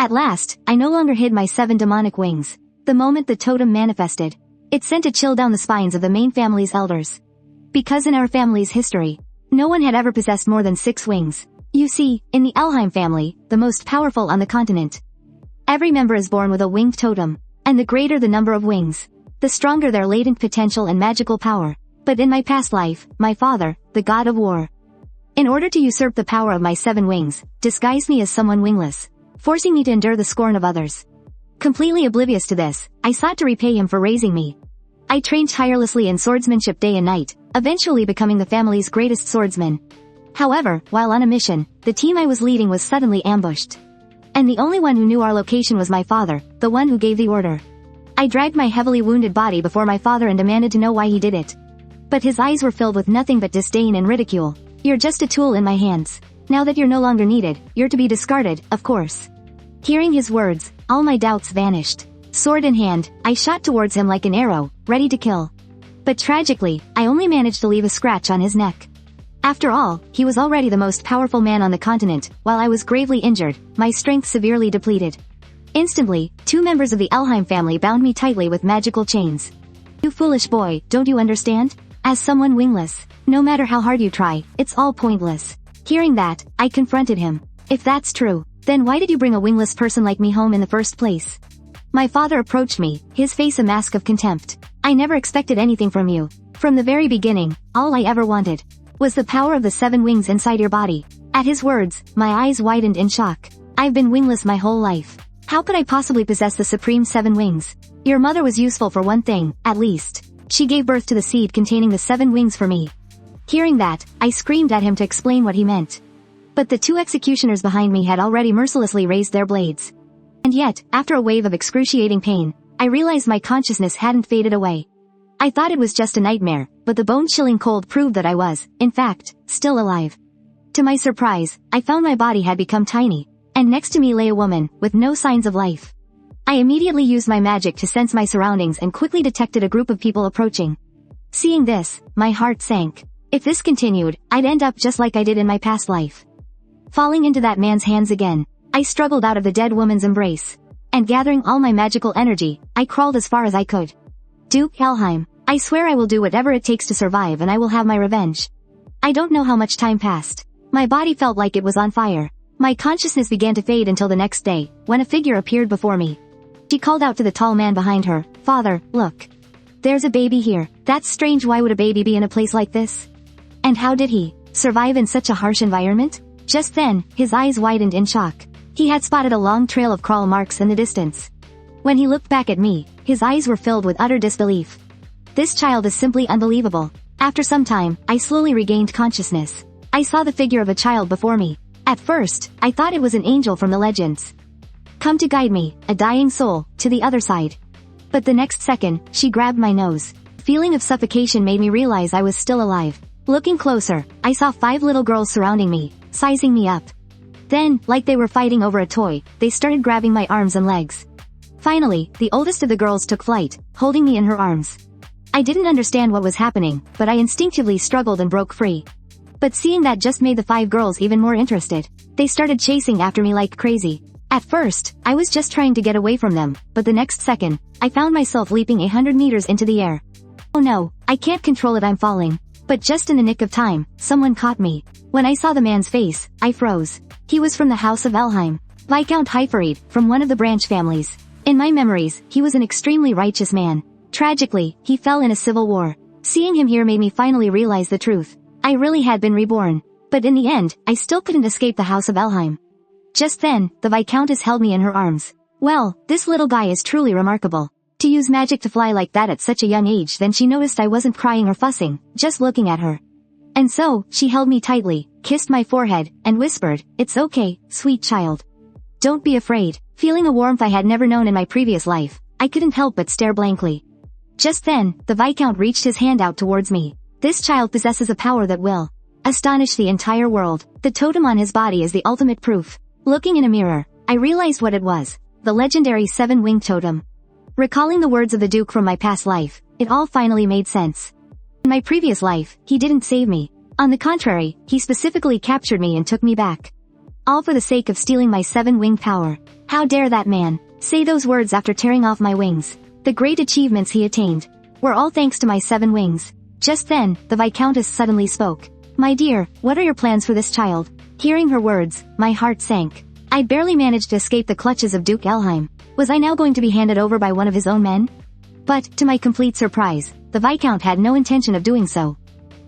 At last, I no longer hid my 7 demonic wings. The moment the totem manifested, it sent a chill down the spines of the main family's elders. Because in our family's history, no one had ever possessed more than 6 wings. You see, in the Elheim family, the most powerful on the continent, every member is born with a winged totem, and the greater the number of wings, the stronger their latent potential and magical power. But in my past life, my father, the god of war, in order to usurp the power of my 7 wings, disguised me as someone wingless, forcing me to endure the scorn of others. Completely oblivious to this, I sought to repay him for raising me. I trained tirelessly in swordsmanship day and night, eventually becoming the family's greatest swordsman. However, while on a mission, the team I was leading was suddenly ambushed. And the only one who knew our location was my father, the one who gave the order. I dragged my heavily wounded body before my father and demanded to know why he did it. But his eyes were filled with nothing but disdain and ridicule. You're just a tool in my hands. Now that you're no longer needed, you're to be discarded, of course. Hearing his words, all my doubts vanished. Sword in hand, I shot towards him like an arrow, ready to kill. But tragically, I only managed to leave a scratch on his neck. After all, he was already the most powerful man on the continent, while I was gravely injured, my strength severely depleted. Instantly, 2 members of the Elheim family bound me tightly with magical chains. You foolish boy, don't you understand? As someone wingless, no matter how hard you try, it's all pointless. Hearing that, I confronted him. If that's true, then why did you bring a wingless person like me home in the first place? My father approached me, his face a mask of contempt. I never expected anything from you. From the very beginning, all I ever wanted was the power of the 7 wings inside your body. At his words, my eyes widened in shock. I've been wingless my whole life. How could I possibly possess the supreme 7 wings? Your mother was useful for one thing, at least. She gave birth to the seed containing the 7 wings for me. Hearing that, I screamed at him to explain what he meant. But the 2 executioners behind me had already mercilessly raised their blades. And yet, after a wave of excruciating pain, I realized my consciousness hadn't faded away. I thought it was just a nightmare, but the bone-chilling cold proved that I was, in fact, still alive. To my surprise, I found my body had become tiny, and next to me lay a woman, with no signs of life. I immediately used my magic to sense my surroundings and quickly detected a group of people approaching. Seeing this, my heart sank. If this continued, I'd end up just like I did in my past life. Falling into that man's hands again, I struggled out of the dead woman's embrace. And gathering all my magical energy, I crawled as far as I could. Duke Elheim, I swear I will do whatever it takes to survive and I will have my revenge. I don't know how much time passed. My body felt like it was on fire. My consciousness began to fade until the next day, when a figure appeared before me. She called out to the tall man behind her, "Father, look. There's a baby here." That's strange. Why would a baby be in a place like this? And how did he survive in such a harsh environment? Just then, his eyes widened in shock. He had spotted a long trail of crawl marks in the distance. When he looked back at me, his eyes were filled with utter disbelief. This child is simply unbelievable. After some time, I slowly regained consciousness. I saw the figure of a child before me. At first, I thought it was an angel from the legends, come to guide me, a dying soul, to the other side. But the next second, she grabbed my nose. The feeling of suffocation made me realize I was still alive. Looking closer, I saw 5 little girls surrounding me, sizing me up. Then, like they were fighting over a toy, they started grabbing my arms and legs. Finally, the oldest of the girls took flight, holding me in her arms. I didn't understand what was happening, but I instinctively struggled and broke free. But seeing that just made the 5 girls even more interested. They started chasing after me like crazy. At first, I was just trying to get away from them, but the next second, I found myself leaping 100 meters into the air. Oh no, I can't control it, I'm falling. But just in the nick of time, someone caught me. When I saw the man's face, I froze. He was from the House of Elheim, Viscount Hyferid, from one of the branch families. In my memories, he was an extremely righteous man. Tragically, he fell in a civil war. Seeing him here made me finally realize the truth. I really had been reborn. But in the end, I still couldn't escape the House of Elheim. Just then, the Viscountess held me in her arms. Well, this little guy is truly remarkable. To use magic to fly like that at such a young age. Then she noticed I wasn't crying or fussing, just looking at her. And so, she held me tightly, kissed my forehead, and whispered, "It's okay, sweet child. Don't be afraid." Feeling a warmth I had never known in my previous life, I couldn't help but stare blankly. Just then, the Viscount reached his hand out towards me. This child possesses a power that will astonish the entire world. The totem on his body is the ultimate proof. Looking in a mirror, I realized what it was. The legendary 7-winged totem. Recalling the words of the Duke from my past life, it all finally made sense. In my previous life, he didn't save me. On the contrary, he specifically captured me and took me back. All for the sake of stealing my 7-winged power. How dare that man say those words after tearing off my wings. The great achievements he attained were all thanks to my 7 wings. Just then, the Viscountess suddenly spoke. My dear, what are your plans for this child? Hearing her words, my heart sank. I'd barely managed to escape the clutches of Duke Elheim. Was I now going to be handed over by one of his own men? But, to my complete surprise, the Viscount had no intention of doing so.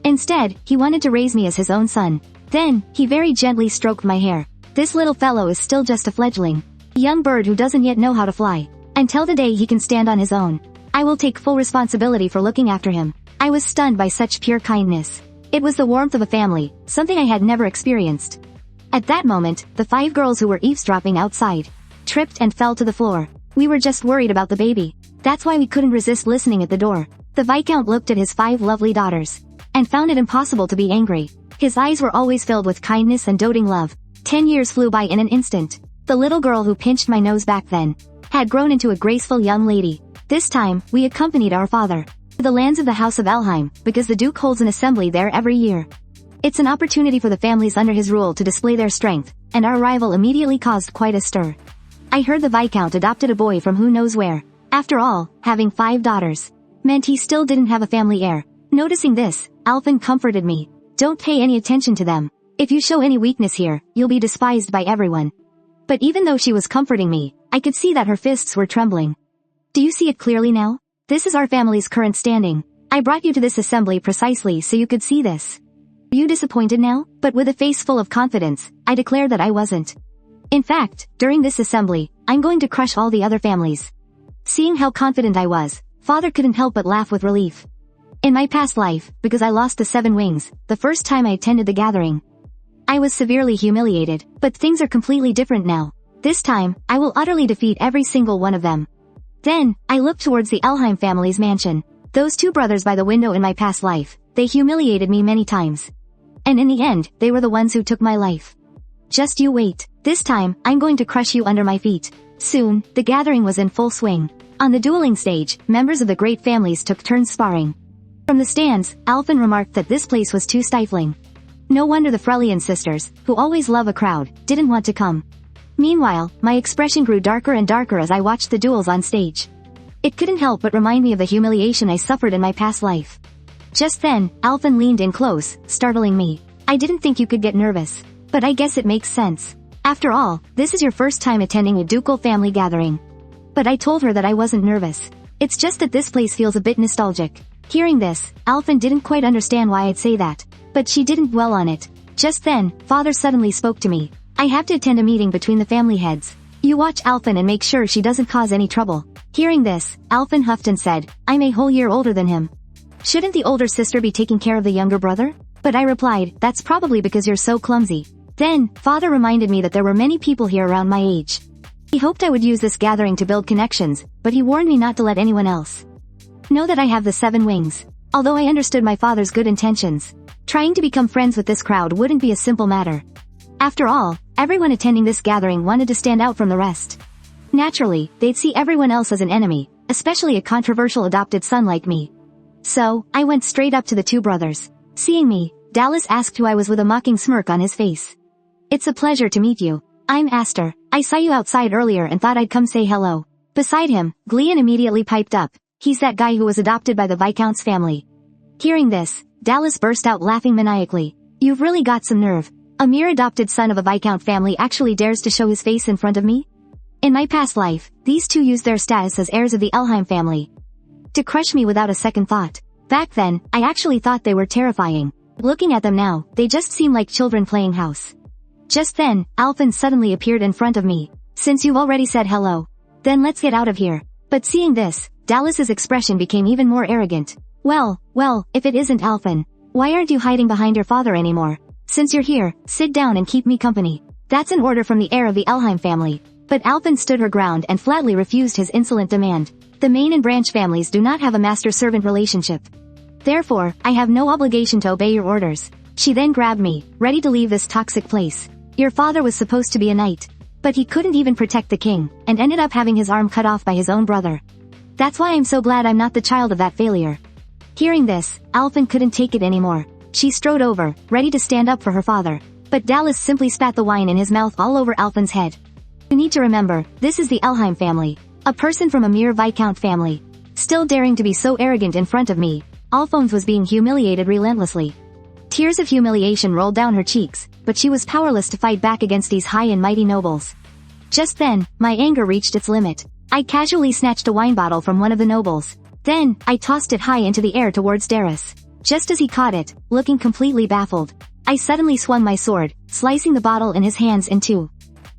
Instead, he wanted to raise me as his own son. Then, he very gently stroked my hair. This little fellow is still just a fledgling. A young bird who doesn't yet know how to fly. Until the day he can stand on his own, I will take full responsibility for looking after him. I was stunned by such pure kindness. It was the warmth of a family, something I had never experienced. At that moment, the 5 girls who were eavesdropping outside tripped and fell to the floor. We were just worried about the baby. That's why we couldn't resist listening at the door. The Viscount looked at his 5 lovely daughters and found it impossible to be angry. His eyes were always filled with kindness and doting love. 10 years flew by in an instant. The little girl who pinched my nose back then had grown into a graceful young lady. This time, we accompanied our father to the lands of the House of Elheim, because the Duke holds an assembly there every year. It's an opportunity for the families under his rule to display their strength, and our arrival immediately caused quite a stir. I heard the Viscount adopted a boy from who knows where. After all, having 5 daughters meant he still didn't have a family heir. Noticing this, Alphen comforted me. Don't pay any attention to them. If you show any weakness here, you'll be despised by everyone. But even though she was comforting me, I could see that her fists were trembling. Do you see it clearly now? This is our family's current standing. I brought you to this assembly precisely so you could see this. Are you disappointed now? But with a face full of confidence, I declared that I wasn't. In fact, during this assembly, I'm going to crush all the other families. Seeing how confident I was, Father couldn't help but laugh with relief. In my past life, because I lost the 7 wings, the first time I attended the gathering, I was severely humiliated, but things are completely different now. This time, I will utterly defeat every single one of them. Then, I looked towards the Elheim family's mansion. Those 2 brothers by the window in my past life, they humiliated me many times. And in the end, they were the ones who took my life. Just you wait. This time, I'm going to crush you under my feet. Soon, the gathering was in full swing. On the dueling stage, members of the great families took turns sparring. From the stands, Alphen remarked that this place was too stifling. No wonder the Frelian sisters, who always love a crowd, didn't want to come. Meanwhile, my expression grew darker and darker as I watched the duels on stage. It couldn't help but remind me of the humiliation I suffered in my past life. Just then, Alphen leaned in close, startling me. I didn't think you could get nervous. But I guess it makes sense. After all, this is your first time attending a ducal family gathering. But I told her that I wasn't nervous. It's just that this place feels a bit nostalgic. Hearing this, Alphen didn't quite understand why I'd say that. But she didn't dwell on it. Just then, Father suddenly spoke to me. I have to attend a meeting between the family heads. You watch Alphen and make sure she doesn't cause any trouble. Hearing this, Alphen huffed and said, I'm a whole year older than him. Shouldn't the older sister be taking care of the younger brother? But I replied, that's probably because you're so clumsy. Then, Father reminded me that there were many people here around my age. He hoped I would use this gathering to build connections, but he warned me not to let anyone else know that I have the 7 wings. Although I understood my father's good intentions, trying to become friends with this crowd wouldn't be a simple matter. After all, everyone attending this gathering wanted to stand out from the rest. Naturally, they'd see everyone else as an enemy, especially a controversial adopted son like me. So, I went straight up to the 2 brothers. Seeing me, Dallas asked who I was with a mocking smirk on his face. It's a pleasure to meet you. I'm Aster. I saw you outside earlier and thought I'd come say hello. Beside him, Glean immediately piped up. He's that guy who was adopted by the Viscount's family. Hearing this, Dallas burst out laughing maniacally. You've really got some nerve. A mere adopted son of a Viscount family actually dares to show his face in front of me? In my past life, these 2 used their status as heirs of the Elheim family to crush me without a second thought. Back then, I actually thought they were terrifying. Looking at them now, they just seem like children playing house. Just then, Alphen suddenly appeared in front of me. Since you've already said hello, then let's get out of here. But seeing this, Dallas's expression became even more arrogant. Well, if it isn't Alphen, why aren't you hiding behind your father anymore? Since you're here, sit down and keep me company. That's an order from the heir of the Elheim family. But Alphen stood her ground and flatly refused his insolent demand. The main and branch families do not have a master-servant relationship. Therefore, I have no obligation to obey your orders. She then grabbed me, ready to leave this toxic place. Your father was supposed to be a knight. But he couldn't even protect the king, and ended up having his arm cut off by his own brother. That's why I'm so glad I'm not the child of that failure. Hearing this, Alphen couldn't take it anymore. She strode over, ready to stand up for her father. But Dallas simply spat the wine in his mouth all over Alphen's head. You need to remember, this is the Elheim family. A person from a mere Viscount family. Still daring to be so arrogant in front of me, Alphonse was being humiliated relentlessly. Tears of humiliation rolled down her cheeks, but she was powerless to fight back against these high and mighty nobles. Just then, my anger reached its limit. I casually snatched a wine bottle from one of the nobles. Then, I tossed it high into the air towards Darius. Just as he caught it, looking completely baffled, I suddenly swung my sword, slicing the bottle in his hands in two.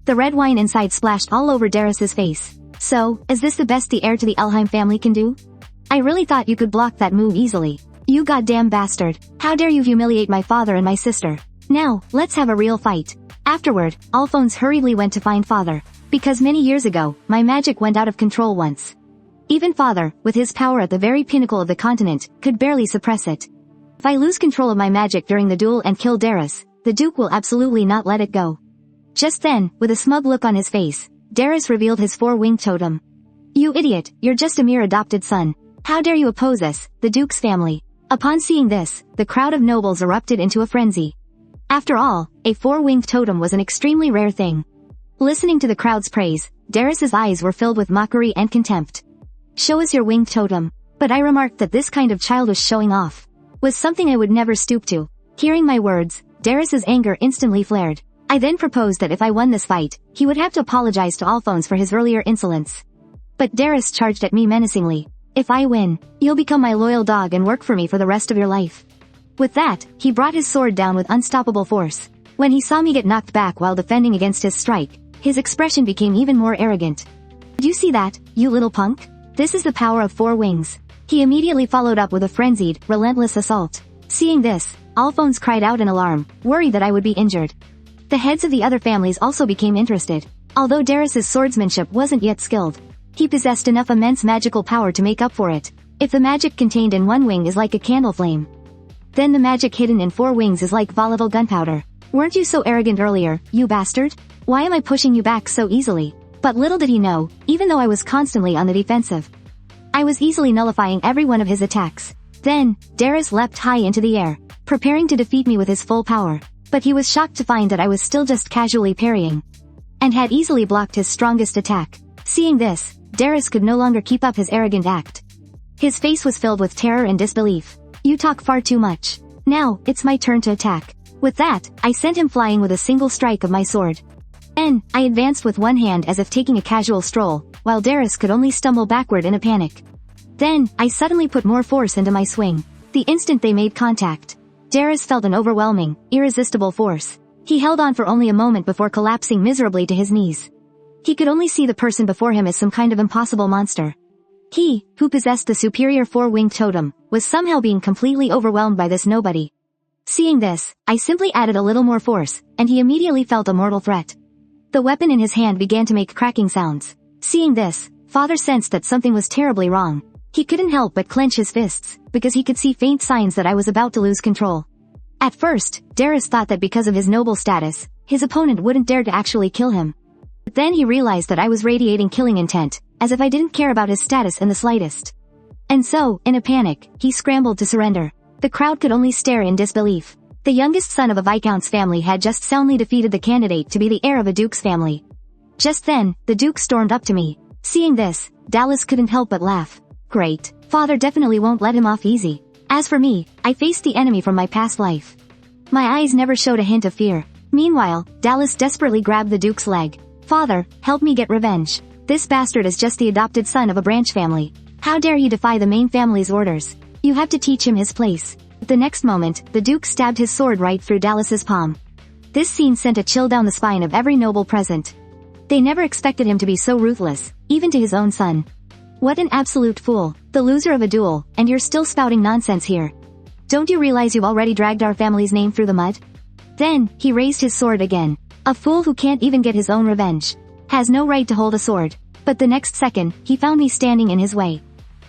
The red wine inside splashed all over Darius's face. So, is this the best the heir to the Elheim family can do? I really thought you could block that move easily. You goddamn bastard. How dare you humiliate my father and my sister? Now, let's have a real fight. Afterward, Alphonse hurriedly went to find father. Because many years ago, my magic went out of control once. Even father, with his power at the very pinnacle of the continent, could barely suppress it. If I lose control of my magic during the duel and kill Darius, the Duke will absolutely not let it go. Just then, with a smug look on his face, Darius revealed his four-winged totem. You idiot, you're just a mere adopted son. How dare you oppose us, the Duke's family? Upon seeing this, the crowd of nobles erupted into a frenzy. After all, a four-winged totem was an extremely rare thing. Listening to the crowd's praise, Darius's eyes were filled with mockery and contempt. Show us your winged totem. But I remarked that this kind of childish showing off was something I would never stoop to. Hearing my words, Darius's anger instantly flared. I then proposed that if I won this fight, he would have to apologize to Alphonse for his earlier insolence. But Darius charged at me menacingly. If I win, you'll become my loyal dog and work for me for the rest of your life. With that, he brought his sword down with unstoppable force. When he saw me get knocked back while defending against his strike, his expression became even more arrogant. Did you see that, you little punk? This is the power of four wings. He immediately followed up with a frenzied, relentless assault. Seeing this, Alphonse cried out in alarm, worried that I would be injured. The heads of the other families also became interested. Although Darius's swordsmanship wasn't yet skilled, he possessed enough immense magical power to make up for it. If the magic contained in one wing is like a candle flame, then the magic hidden in four wings is like volatile gunpowder. Weren't you so arrogant earlier, you bastard? Why am I pushing you back so easily? But little did he know, even though I was constantly on the defensive, I was easily nullifying every one of his attacks. Then, Darius leapt high into the air, preparing to defeat me with his full power. But he was shocked to find that I was still just casually parrying, and had easily blocked his strongest attack. Seeing this, Darius could no longer keep up his arrogant act. His face was filled with terror and disbelief. You talk far too much. Now, it's my turn to attack. With that, I sent him flying with a single strike of my sword. Then, I advanced with one hand as if taking a casual stroll, while Darius could only stumble backward in a panic. Then, I suddenly put more force into my swing. The instant they made contact, Darius felt an overwhelming, irresistible force. He held on for only a moment before collapsing miserably to his knees. He could only see the person before him as some kind of impossible monster. He, who possessed the superior four-winged totem, was somehow being completely overwhelmed by this nobody. Seeing this, I simply added a little more force, and he immediately felt a mortal threat. The weapon in his hand began to make cracking sounds. Seeing this, father sensed that something was terribly wrong. He couldn't help but clench his fists, because he could see faint signs that I was about to lose control. At first, Darius thought that because of his noble status, his opponent wouldn't dare to actually kill him. But then he realized that I was radiating killing intent, as if I didn't care about his status in the slightest. And so, in a panic, he scrambled to surrender. The crowd could only stare in disbelief. The youngest son of a Viscount's family had just soundly defeated the candidate to be the heir of a Duke's family. Just then, the Duke stormed up to me. Seeing this, Dallas couldn't help but laugh. Great. Father definitely won't let him off easy. As for me, I faced the enemy from my past life. My eyes never showed a hint of fear. Meanwhile, Dallas desperately grabbed the Duke's leg. Father, help me get revenge. This bastard is just the adopted son of a branch family. How dare he defy the main family's orders? You have to teach him his place. At the next moment, the Duke stabbed his sword right through Dallas's palm. This scene sent a chill down the spine of every noble present. They never expected him to be so ruthless, even to his own son. What an absolute fool, the loser of a duel, and you're still spouting nonsense here. Don't you realize you've already dragged our family's name through the mud? Then, he raised his sword again. A fool who can't even get his own revenge has no right to hold a sword. But the next second, he found me standing in his way.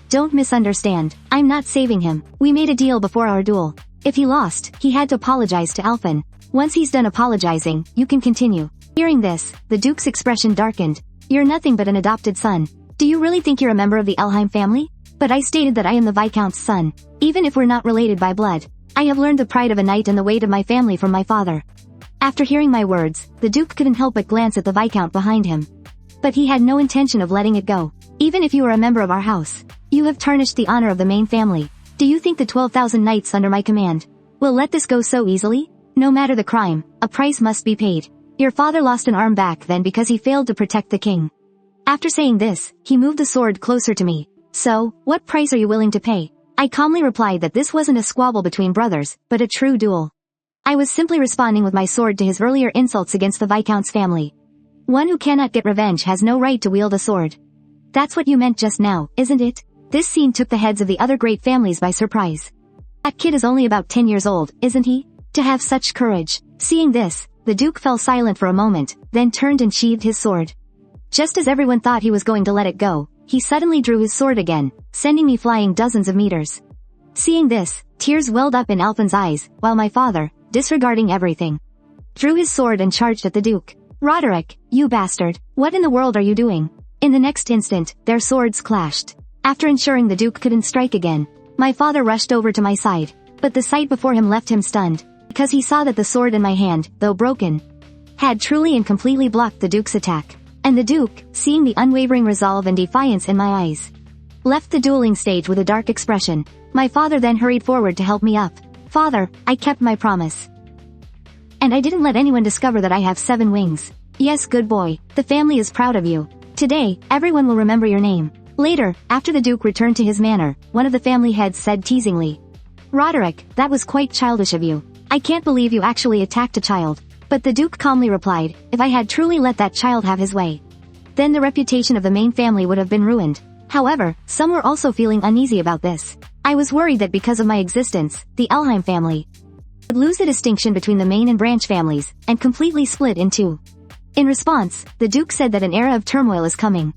Don't misunderstand, I'm not saving him. We made a deal before our duel. If he lost, he had to apologize to Alphen. Once he's done apologizing, you can continue. Hearing this, the Duke's expression darkened. You're nothing but an adopted son. Do you really think you're a member of the Elheim family? But I stated that I am the Viscount's son. Even if we're not related by blood, I have learned the pride of a knight and the weight of my family from my father. After hearing my words, the Duke couldn't help but glance at the Viscount behind him. But he had no intention of letting it go. Even if you are a member of our house, you have tarnished the honor of the main family. Do you think the 12,000 knights under my command will let this go so easily? No matter the crime, a price must be paid. Your father lost an arm back then because he failed to protect the king. After saying this, he moved the sword closer to me. So, what price are you willing to pay? I calmly replied that this wasn't a squabble between brothers, but a true duel. I was simply responding with my sword to his earlier insults against the Viscount's family. One who cannot get revenge has no right to wield a sword. That's what you meant just now, isn't it? This scene took the heads of the other great families by surprise. That kid is only about 10 years old, isn't he? To have such courage. Seeing this, the Duke fell silent for a moment, then turned and sheathed his sword. Just as everyone thought he was going to let it go, he suddenly drew his sword again, sending me flying dozens of meters. Seeing this, tears welled up in Alphen's eyes, while my father, disregarding everything, drew his sword and charged at the Duke. Roderick, you bastard, what in the world are you doing? In the next instant, their swords clashed. After ensuring the Duke couldn't strike again, my father rushed over to my side, but the sight before him left him stunned, because he saw that the sword in my hand, though broken, had truly and completely blocked the Duke's attack. And the Duke, seeing the unwavering resolve and defiance in my eyes, left the dueling stage with a dark expression. My father then hurried forward to help me up. Father, I kept my promise. And I didn't let anyone discover that I have 7 wings. Yes, good boy, the family is proud of you. Today, everyone will remember your name. Later, after the Duke returned to his manor, one of the family heads said teasingly, Roderick, that was quite childish of you. I can't believe you actually attacked a child. But the Duke calmly replied, if I had truly let that child have his way, then the reputation of the main family would have been ruined. However, some were also feeling uneasy about this. I was worried that because of my existence, the Elheim family would lose the distinction between the main and branch families, and completely split in two. In response, the Duke said that an era of turmoil is coming.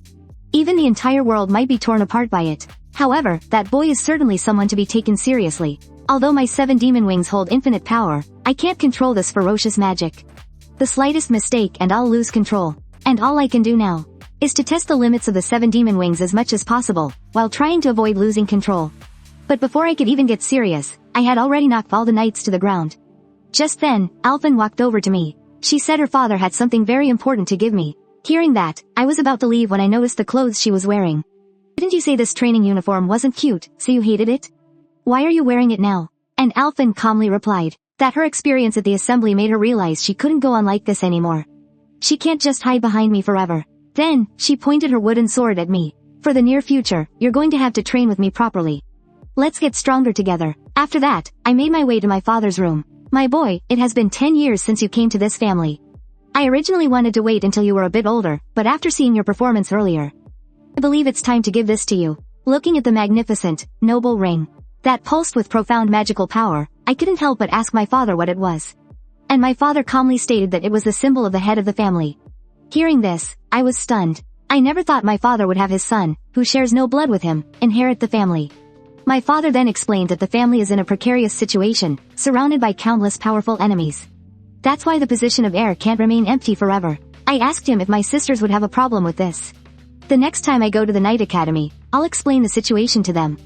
Even the entire world might be torn apart by it. However, that boy is certainly someone to be taken seriously. Although my 7 demon wings hold infinite power, I can't control this ferocious magic. The slightest mistake and I'll lose control. And all I can do now is to test the limits of the 7 demon wings as much as possible, while trying to avoid losing control. But before I could even get serious, I had already knocked all the knights to the ground. Just then, Alphen walked over to me. She said her father had something very important to give me. Hearing that, I was about to leave when I noticed the clothes she was wearing. Didn't you say this training uniform wasn't cute, so you hated it? Why are you wearing it now? And Alphen calmly replied that her experience at the assembly made her realize she couldn't go on like this anymore. She can't just hide behind me forever. Then, she pointed her wooden sword at me. For the near future, you're going to have to train with me properly. Let's get stronger together. After that, I made my way to my father's room. My boy, it has been 10 years since you came to this family. I originally wanted to wait until you were a bit older, but after seeing your performance earlier, I believe it's time to give this to you. Looking at the magnificent, noble ring that pulsed with profound magical power, I couldn't help but ask my father what it was. And my father calmly stated that it was the symbol of the head of the family. Hearing this, I was stunned. I never thought my father would have his son, who shares no blood with him, inherit the family. My father then explained that the family is in a precarious situation, surrounded by countless powerful enemies. That's why the position of heir can't remain empty forever. I asked him if my sisters would have a problem with this. The next time I go to the Knight Academy, I'll explain the situation to them.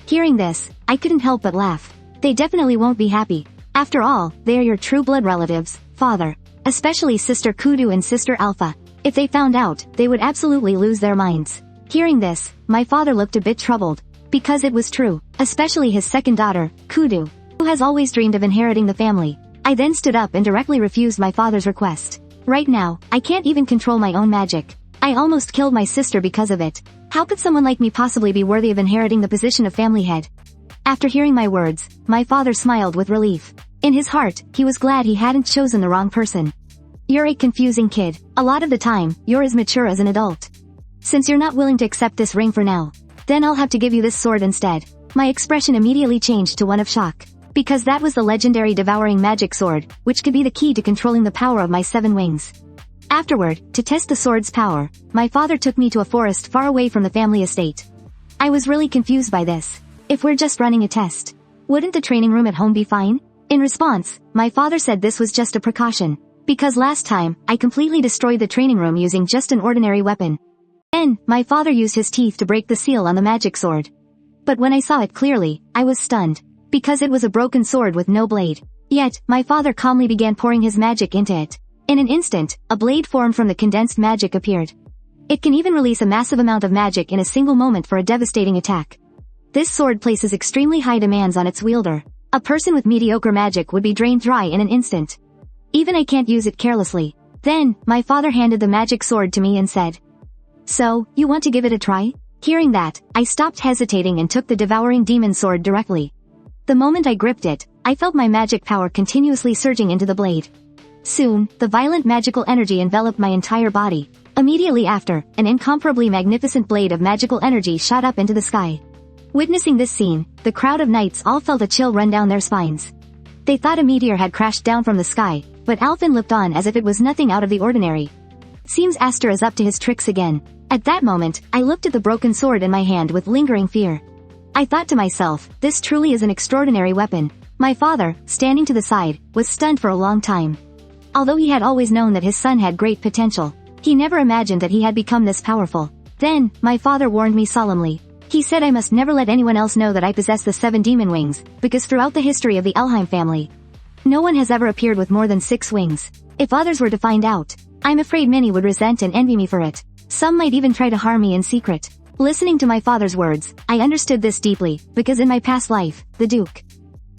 Hearing this, I couldn't help but laugh. They definitely won't be happy. After all, they are your true blood relatives, father. Especially Sister Kudu and Sister Alpha. If they found out, they would absolutely lose their minds. Hearing this, my father looked a bit troubled. Because it was true, especially his second daughter, Kudu, who has always dreamed of inheriting the family. I then stood up and directly refused my father's request. Right now, I can't even control my own magic. I almost killed my sister because of it. How could someone like me possibly be worthy of inheriting the position of family head? After hearing my words, my father smiled with relief. In his heart, he was glad he hadn't chosen the wrong person. You're a confusing kid. A lot of the time, you're as mature as an adult. Since you're not willing to accept this ring for now, then I'll have to give you this sword instead. My expression immediately changed to one of shock. Because that was the legendary Devouring Magic Sword, which could be the key to controlling the power of my 7 wings. Afterward, to test the sword's power, my father took me to a forest far away from the family estate. I was really confused by this. If we're just running a test, wouldn't the training room at home be fine? In response, my father said this was just a precaution. Because last time, I completely destroyed the training room using just an ordinary weapon. Then, my father used his teeth to break the seal on the magic sword. But when I saw it clearly, I was stunned. Because it was a broken sword with no blade. Yet, my father calmly began pouring his magic into it. In an instant, a blade formed from the condensed magic appeared. It can even release a massive amount of magic in a single moment for a devastating attack. This sword places extremely high demands on its wielder. A person with mediocre magic would be drained dry in an instant. Even I can't use it carelessly. Then, my father handed the magic sword to me and said, "So, you want to give it a try?" Hearing that, I stopped hesitating and took the Devouring Demon Sword directly. The moment I gripped it, I felt my magic power continuously surging into the blade. Soon, the violent magical energy enveloped my entire body. Immediately after, an incomparably magnificent blade of magical energy shot up into the sky. Witnessing this scene, the crowd of knights all felt a chill run down their spines. They thought a meteor had crashed down from the sky, but Alphen looked on as if it was nothing out of the ordinary. Seems Aster is up to his tricks again. At that moment, I looked at the broken sword in my hand with lingering fear. I thought to myself, this truly is an extraordinary weapon. My father, standing to the side, was stunned for a long time. Although he had always known that his son had great potential, he never imagined that he had become this powerful. Then, my father warned me solemnly. He said I must never let anyone else know that I possess the 7 demon wings, because throughout the history of the Elheim family, no one has ever appeared with more than 6 wings. If others were to find out, I'm afraid many would resent and envy me for it. Some might even try to harm me in secret. Listening to my father's words, I understood this deeply, because in my past life, the Duke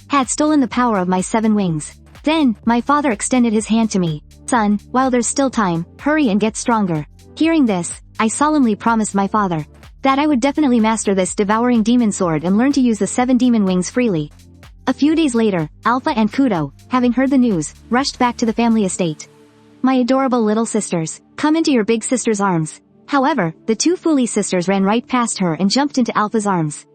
had stolen the power of my 7 wings. Then, my father extended his hand to me. "Son, while there's still time, hurry and get stronger." Hearing this, I solemnly promised my father that I would definitely master this Devouring Demon Sword and learn to use the 7 demon wings freely. A few days later, Alpha and Kudo, having heard the news, rushed back to the family estate. "My adorable little sisters, come into your big sister's arms." However, the 2 Fuli sisters ran right past her and jumped into Alpha's arms.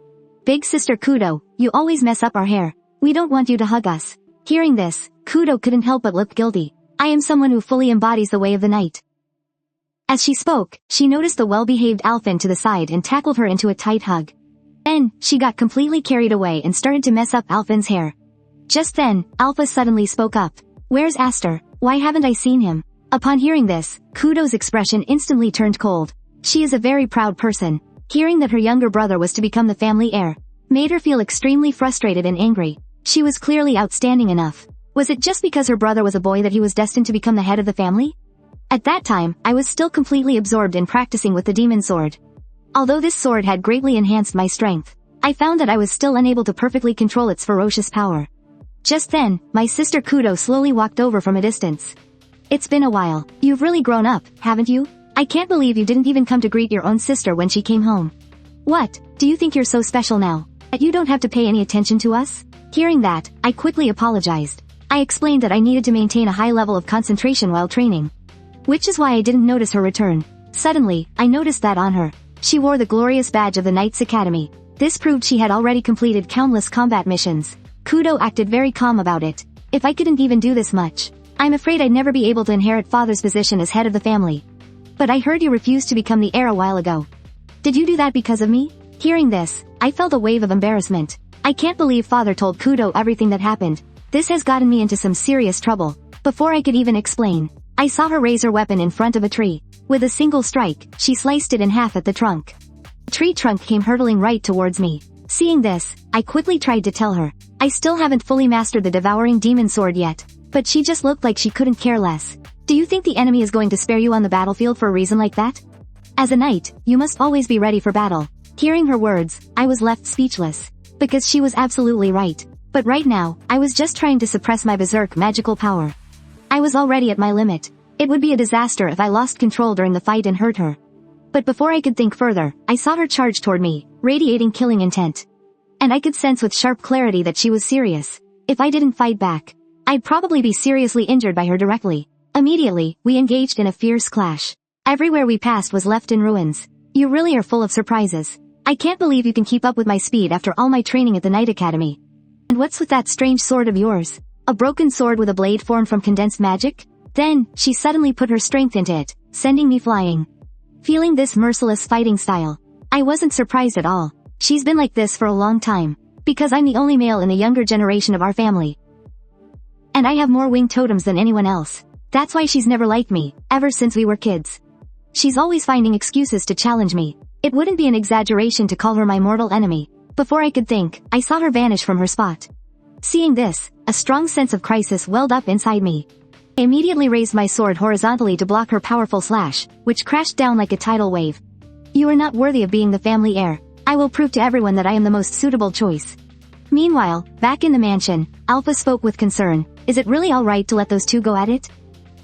"Big sister Kudo, you always mess up our hair. We don't want you to hug us." Hearing this, Kudo couldn't help but look guilty. I am someone who fully embodies the way of the knight. As she spoke, she noticed the well-behaved Alphen to the side and tackled her into a tight hug. Then, she got completely carried away and started to mess up Alphen's hair. Just then, Alpha suddenly spoke up. "Where's Aster? Why haven't I seen him?" Upon hearing this, Kudo's expression instantly turned cold. She is a very proud person. Hearing that her younger brother was to become the family heir made her feel extremely frustrated and angry. She was clearly outstanding enough. Was it just because her brother was a boy that he was destined to become the head of the family? At that time, I was still completely absorbed in practicing with the demon sword. Although this sword had greatly enhanced my strength, I found that I was still unable to perfectly control its ferocious power. Just then, my sister Kudo slowly walked over from a distance. "It's been a while. You've really grown up, haven't you? I can't believe you didn't even come to greet your own sister when she came home. What, do you think you're so special now, that you don't have to pay any attention to us?" Hearing that, I quickly apologized. I explained that I needed to maintain a high level of concentration while training, which is why I didn't notice her return. Suddenly, I noticed that on her, she wore the glorious badge of the Knights Academy. This proved she had already completed countless combat missions. Kudo acted very calm about it. "If I couldn't even do this much, I'm afraid I'd never be able to inherit father's position as head of the family. But I heard you refused to become the heir a while ago. Did you do that because of me?" Hearing this, I felt a wave of embarrassment. I can't believe father told Kudo everything that happened. This has gotten me into some serious trouble. Before I could even explain, I saw her raise her weapon in front of a tree. With a single strike, she sliced it in half at the trunk. The tree trunk came hurtling right towards me. Seeing this, I quickly tried to tell her, I still haven't fully mastered the Devouring Demon Sword yet, but she just looked like she couldn't care less. "Do you think the enemy is going to spare you on the battlefield for a reason like that? As a knight, you must always be ready for battle." Hearing her words, I was left speechless. Because she was absolutely right. But right now, I was just trying to suppress my berserk magical power. I was already at my limit. It would be a disaster if I lost control during the fight and hurt her. But before I could think further, I saw her charge toward me, radiating killing intent. And I could sense with sharp clarity that she was serious. If I didn't fight back, I'd probably be seriously injured by her directly. Immediately, we engaged in a fierce clash. Everywhere we passed was left in ruins. "You really are full of surprises. I can't believe you can keep up with my speed after all my training at the Knight Academy. And what's with that strange sword of yours? A broken sword with a blade formed from condensed magic?" Then, she suddenly put her strength into it, sending me flying. Feeling this merciless fighting style, I wasn't surprised at all. She's been like this for a long time, because I'm the only male in the younger generation of our family. And I have more wing totems than anyone else. That's why she's never liked me, ever since we were kids. She's always finding excuses to challenge me. It wouldn't be an exaggeration to call her my mortal enemy. Before I could think, I saw her vanish from her spot. Seeing this, a strong sense of crisis welled up inside me. I immediately raised my sword horizontally to block her powerful slash, which crashed down like a tidal wave. You are not worthy of being the family heir. I will prove to everyone that I am the most suitable choice. Meanwhile, back in the mansion, Alpha spoke with concern. Is it really alright to let those two go at it?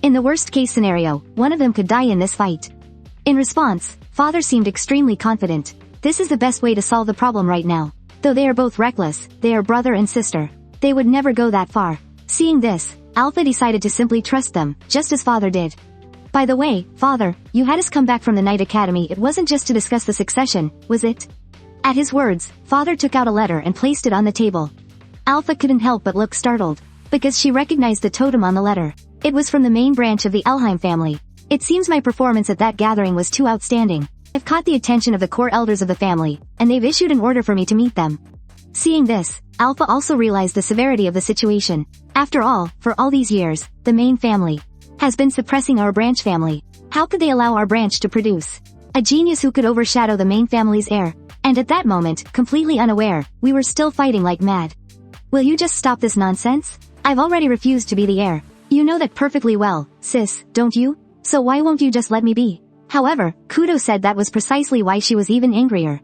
In the worst case scenario, one of them could die in this fight. In response, Father seemed extremely confident. This is the best way to solve the problem right now. Though they are both reckless, they are brother and sister. They would never go that far. Seeing this, Alpha decided to simply trust them, just as Father did. By the way, Father, you had us come back from the Night Academy. It wasn't just to discuss the succession, was it? At his words, Father took out a letter and placed it on the table. Alpha couldn't help but look startled, because she recognized the totem on the letter. It was from the main branch of the Elheim family. It seems my performance at that gathering was too outstanding. I've caught the attention of the core elders of the family, and they've issued an order for me to meet them. Seeing this, Alpha also realized the severity of the situation. After all, for all these years, the main family has been suppressing our branch family. How could they allow our branch to produce a genius who could overshadow the main family's heir? And at that moment, completely unaware, we were still fighting like mad. Will you just stop this nonsense? I've already refused to be the heir. You know that perfectly well, sis, don't you? So why won't you just let me be? However, Kudo said that was precisely why she was even angrier.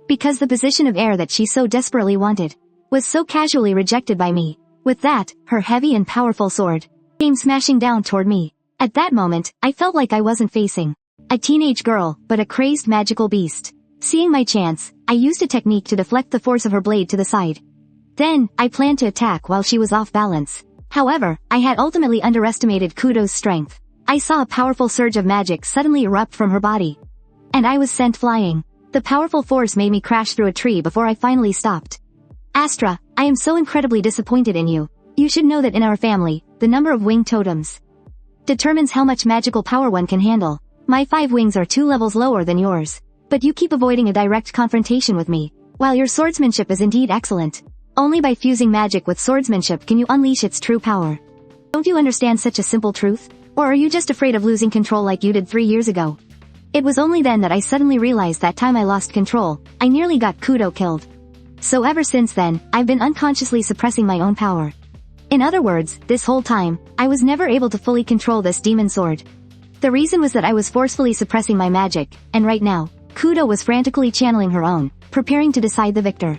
Because the position of heir that she so desperately wanted was so casually rejected by me. With that, her heavy and powerful sword came smashing down toward me. At that moment, I felt like I wasn't facing a teenage girl, but a crazed magical beast. Seeing my chance, I used a technique to deflect the force of her blade to the side. Then, I planned to attack while she was off balance. However, I had ultimately underestimated Kudo's strength. I saw a powerful surge of magic suddenly erupt from her body. And I was sent flying. The powerful force made me crash through a tree before I finally stopped. Astra, I am so incredibly disappointed in you. You should know that in our family, the number of wing totems determines how much magical power one can handle. My 5 wings are 2 levels lower than yours. But you keep avoiding a direct confrontation with me. While your swordsmanship is indeed excellent, only by fusing magic with swordsmanship can you unleash its true power. Don't you understand such a simple truth? Or are you just afraid of losing control like you did 3 years ago? It was only then that I suddenly realized that time I lost control, I nearly got Kudo killed. So ever since then, I've been unconsciously suppressing my own power. In other words, this whole time, I was never able to fully control this demon sword. The reason was that I was forcefully suppressing my magic, and right now, Kudo was frantically channeling her own, preparing to decide the victor.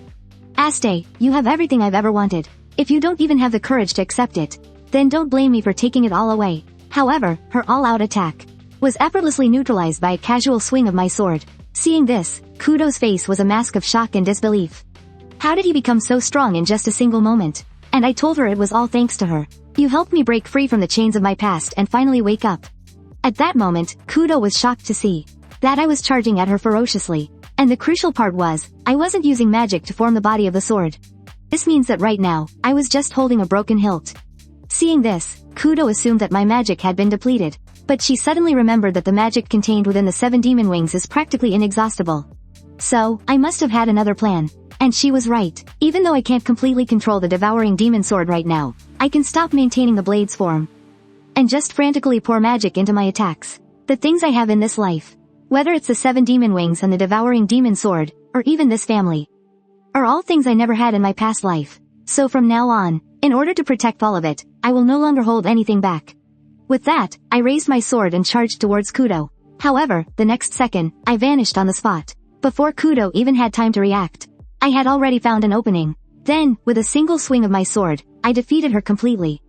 Aster, you have everything I've ever wanted. If you don't even have the courage to accept it, then don't blame me for taking it all away. However, her all-out attack was effortlessly neutralized by a casual swing of my sword. Seeing this, Kudo's face was a mask of shock and disbelief. How did he become so strong in just a single moment? And I told her it was all thanks to her. You helped me break free from the chains of my past and finally wake up. At that moment, Kudo was shocked to see that I was charging at her ferociously. And the crucial part was, I wasn't using magic to form the body of the sword. This means that right now, I was just holding a broken hilt. Seeing this, Kudo assumed that my magic had been depleted. But she suddenly remembered that the magic contained within the 7 demon wings is practically inexhaustible. So, I must have had another plan. And she was right. Even though I can't completely control the Devouring Demon Sword right now, I can stop maintaining the blade's form. And just frantically pour magic into my attacks. The things I have in this life, whether it's the 7 demon wings and the Devouring Demon Sword, or even this family, are all things I never had in my past life. So from now on, in order to protect all of it, I will no longer hold anything back. With that, I raised my sword and charged towards Kudo. However, the next second, I vanished on the spot. Before Kudo even had time to react, I had already found an opening. Then, with a single swing of my sword, I defeated her completely.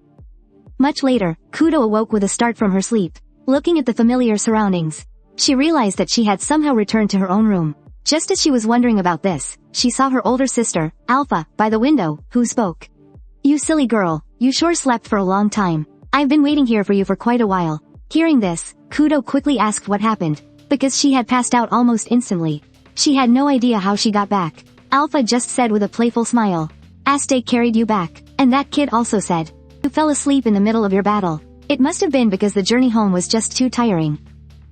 Much later, Kudo awoke with a start from her sleep. Looking at the familiar surroundings, she realized that she had somehow returned to her own room. Just as she was wondering about this, she saw her older sister, Alpha, by the window, who spoke. You silly girl, you sure slept for a long time. I've been waiting here for you for quite a while. Hearing this, Kudo quickly asked what happened, because she had passed out almost instantly. She had no idea how she got back. Alpha just said with a playful smile, Aster carried you back, and that kid also said, you fell asleep in the middle of your battle. It must have been because the journey home was just too tiring.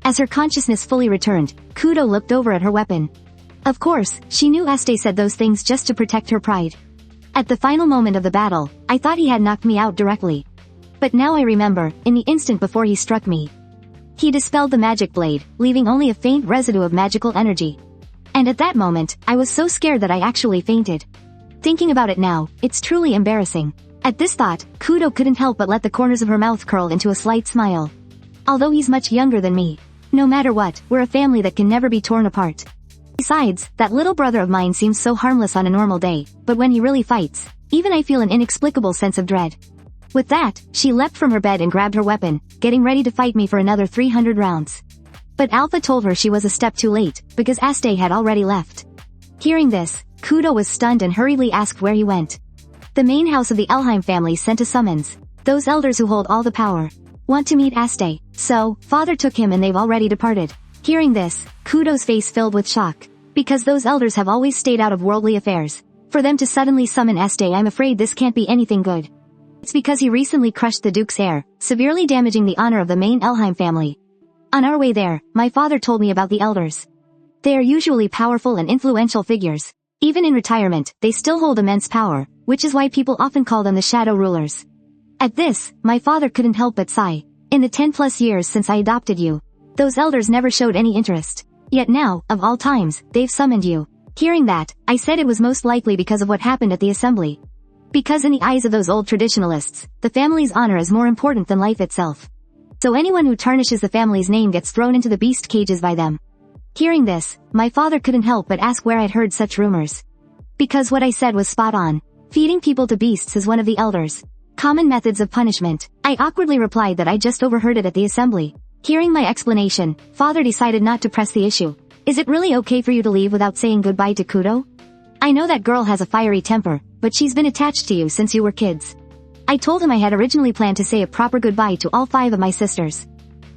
As her consciousness fully returned, Kudo looked over at her weapon. Of course, she knew Aster said those things just to protect her pride. At the final moment of the battle, I thought he had knocked me out directly. But now I remember, in the instant before he struck me, he dispelled the magic blade, leaving only a faint residue of magical energy. And at that moment, I was so scared that I actually fainted. Thinking about it now, it's truly embarrassing. At this thought, Kudo couldn't help but let the corners of her mouth curl into a slight smile. Although he's much younger than me, no matter what, we're a family that can never be torn apart. Besides, that little brother of mine seems so harmless on a normal day, but when he really fights, even I feel an inexplicable sense of dread. With that, she leapt from her bed and grabbed her weapon, getting ready to fight me for another 300 rounds. But Alpha told her she was a step too late, because Aster had already left. Hearing this, Kudo was stunned and hurriedly asked where he went. The main house of the Elheim family sent a summons. Those elders who hold all the power want to meet Aster, so, father took him and they've already departed. Hearing this, Kudo's face filled with shock. Because those elders have always stayed out of worldly affairs. For them to suddenly summon Aster, I'm afraid this can't be anything good. It's because he recently crushed the Duke's heir, severely damaging the honor of the main Elheim family. On our way there, my father told me about the elders. They are usually powerful and influential figures. Even in retirement, they still hold immense power, which is why people often call them the shadow rulers. At this, my father couldn't help but sigh. In the 10+ years since I adopted you, those elders never showed any interest. Yet now, of all times, they've summoned you. Hearing that, I said it was most likely because of what happened at the assembly. Because in the eyes of those old traditionalists, the family's honor is more important than life itself. So anyone who tarnishes the family's name gets thrown into the beast cages by them. Hearing this, my father couldn't help but ask where I'd heard such rumors. Because what I said was spot on. Feeding people to beasts is one of the elders' common methods of punishment. I awkwardly replied that I just overheard it at the assembly. Hearing my explanation, father decided not to press the issue. Is it really okay for you to leave without saying goodbye to Kudo? I know that girl has a fiery temper, but she's been attached to you since you were kids. I told him I had originally planned to say a proper goodbye to all 5 of my sisters.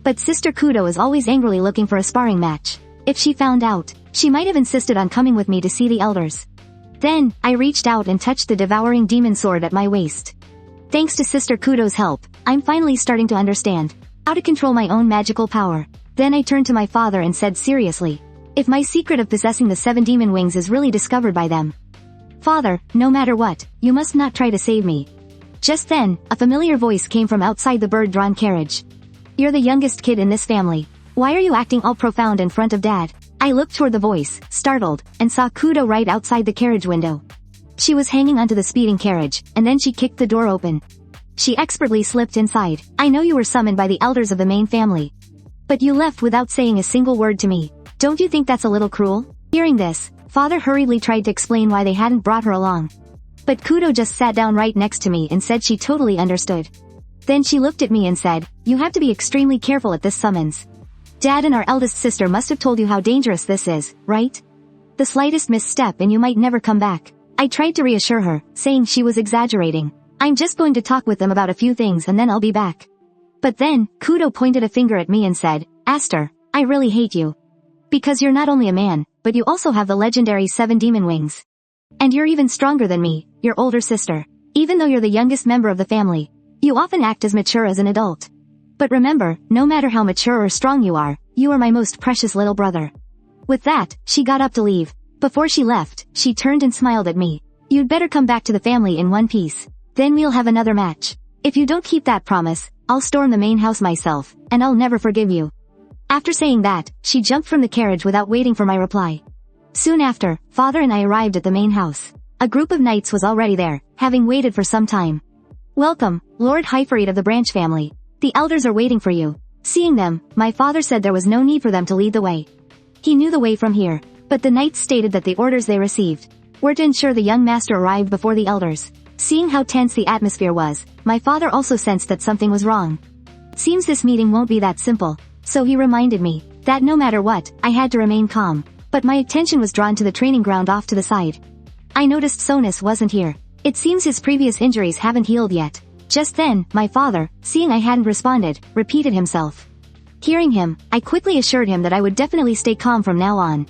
But Sister Kudo is always angrily looking for a sparring match. If she found out, she might have insisted on coming with me to see the elders. Then, I reached out and touched the Devouring Demon Sword at my waist. Thanks to Sister Kudo's help, I'm finally starting to understand how to control my own magical power. Then I turned to my father and said seriously, if my secret of possessing the 7 demon wings is really discovered by them. Father, no matter what, you must not try to save me. Just then, a familiar voice came from outside the bird-drawn carriage. You're the youngest kid in this family. Why are you acting all profound in front of Dad? I looked toward the voice, startled, and saw Kudo right outside the carriage window. She was hanging onto the speeding carriage, and then she kicked the door open. She expertly slipped inside. I know you were summoned by the elders of the main family. But you left without saying a single word to me. Don't you think that's a little cruel? Hearing this, father hurriedly tried to explain why they hadn't brought her along. But Kudo just sat down right next to me and said she totally understood. Then she looked at me and said, you have to be extremely careful at this summons. Dad and our eldest sister must have told you how dangerous this is, right? The slightest misstep and you might never come back. I tried to reassure her, saying she was exaggerating. I'm just going to talk with them about a few things and then I'll be back. But then, Kudo pointed a finger at me and said, Aster, I really hate you. Because you're not only a man, but you also have the legendary 7 demon wings. And you're even stronger than me, your older sister. Even though you're the youngest member of the family, you often act as mature as an adult. But remember, no matter how mature or strong you are my most precious little brother. With that, she got up to leave. Before she left, she turned and smiled at me. You'd better come back to the family in one piece. Then we'll have another match. If you don't keep that promise, I'll storm the main house myself, and I'll never forgive you. After saying that, she jumped from the carriage without waiting for my reply. Soon after, father and I arrived at the main house. A group of knights was already there, having waited for some time. Welcome, Lord Hypherate of the Branch family. The elders are waiting for you. Seeing them, my father said there was no need for them to lead the way. He knew the way from here, but the knights stated that the orders they received were to ensure the young master arrived before the elders. Seeing how tense the atmosphere was, my father also sensed that something was wrong. Seems this meeting won't be that simple. So he reminded me that no matter what, I had to remain calm. But my attention was drawn to the training ground off to the side. I noticed Sonus wasn't here. It seems his previous injuries haven't healed yet. Just then, my father, seeing I hadn't responded, repeated himself. Hearing him, I quickly assured him that I would definitely stay calm from now on.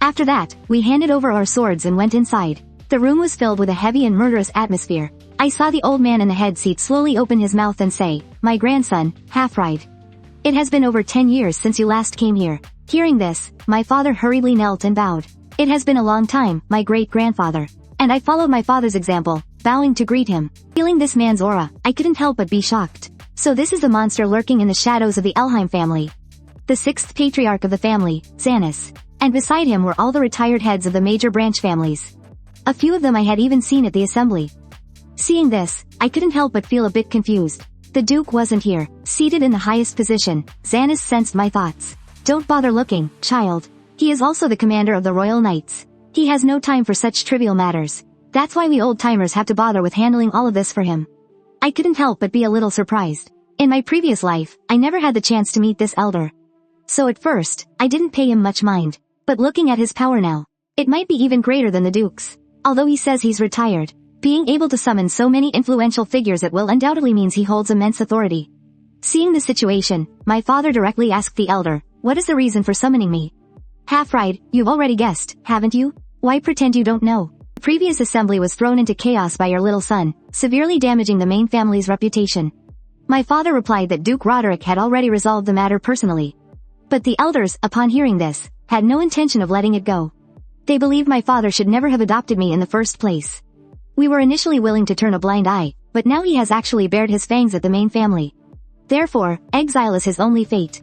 After that, we handed over our swords and went inside. The room was filled with a heavy and murderous atmosphere. I saw the old man in the head seat slowly open his mouth and say, my grandson, Half-Ride. It has been over 10 years since you last came here. Hearing this, my father hurriedly knelt and bowed. It has been a long time, my great-grandfather. And I followed my father's example, bowing to greet him. Feeling this man's aura, I couldn't help but be shocked. So this is the monster lurking in the shadows of the Elheim family. The 6th patriarch of the family, Xanxia. And beside him were all the retired heads of the major branch families. A few of them I had even seen at the assembly. Seeing this, I couldn't help but feel a bit confused. The Duke wasn't here, seated in the highest position. Xanis sensed my thoughts. Don't bother looking, child. He is also the commander of the Royal Knights. He has no time for such trivial matters. That's why we old-timers have to bother with handling all of this for him. I couldn't help but be a little surprised. In my previous life, I never had the chance to meet this elder. So at first, I didn't pay him much mind. But looking at his power now, it might be even greater than the Duke's. Although he says he's retired, being able to summon so many influential figures at will undoubtedly means he holds immense authority. Seeing the situation, my father directly asked the elder, "What is the reason for summoning me?" "Half-right, you've already guessed, haven't you? Why pretend you don't know? The previous assembly was thrown into chaos by your little son, severely damaging the main family's reputation." My father replied that Duke Roderick had already resolved the matter personally. But the elders, upon hearing this, had no intention of letting it go. They believed my father should never have adopted me in the first place. We were initially willing to turn a blind eye, but now he has actually bared his fangs at the main family. Therefore, exile is his only fate.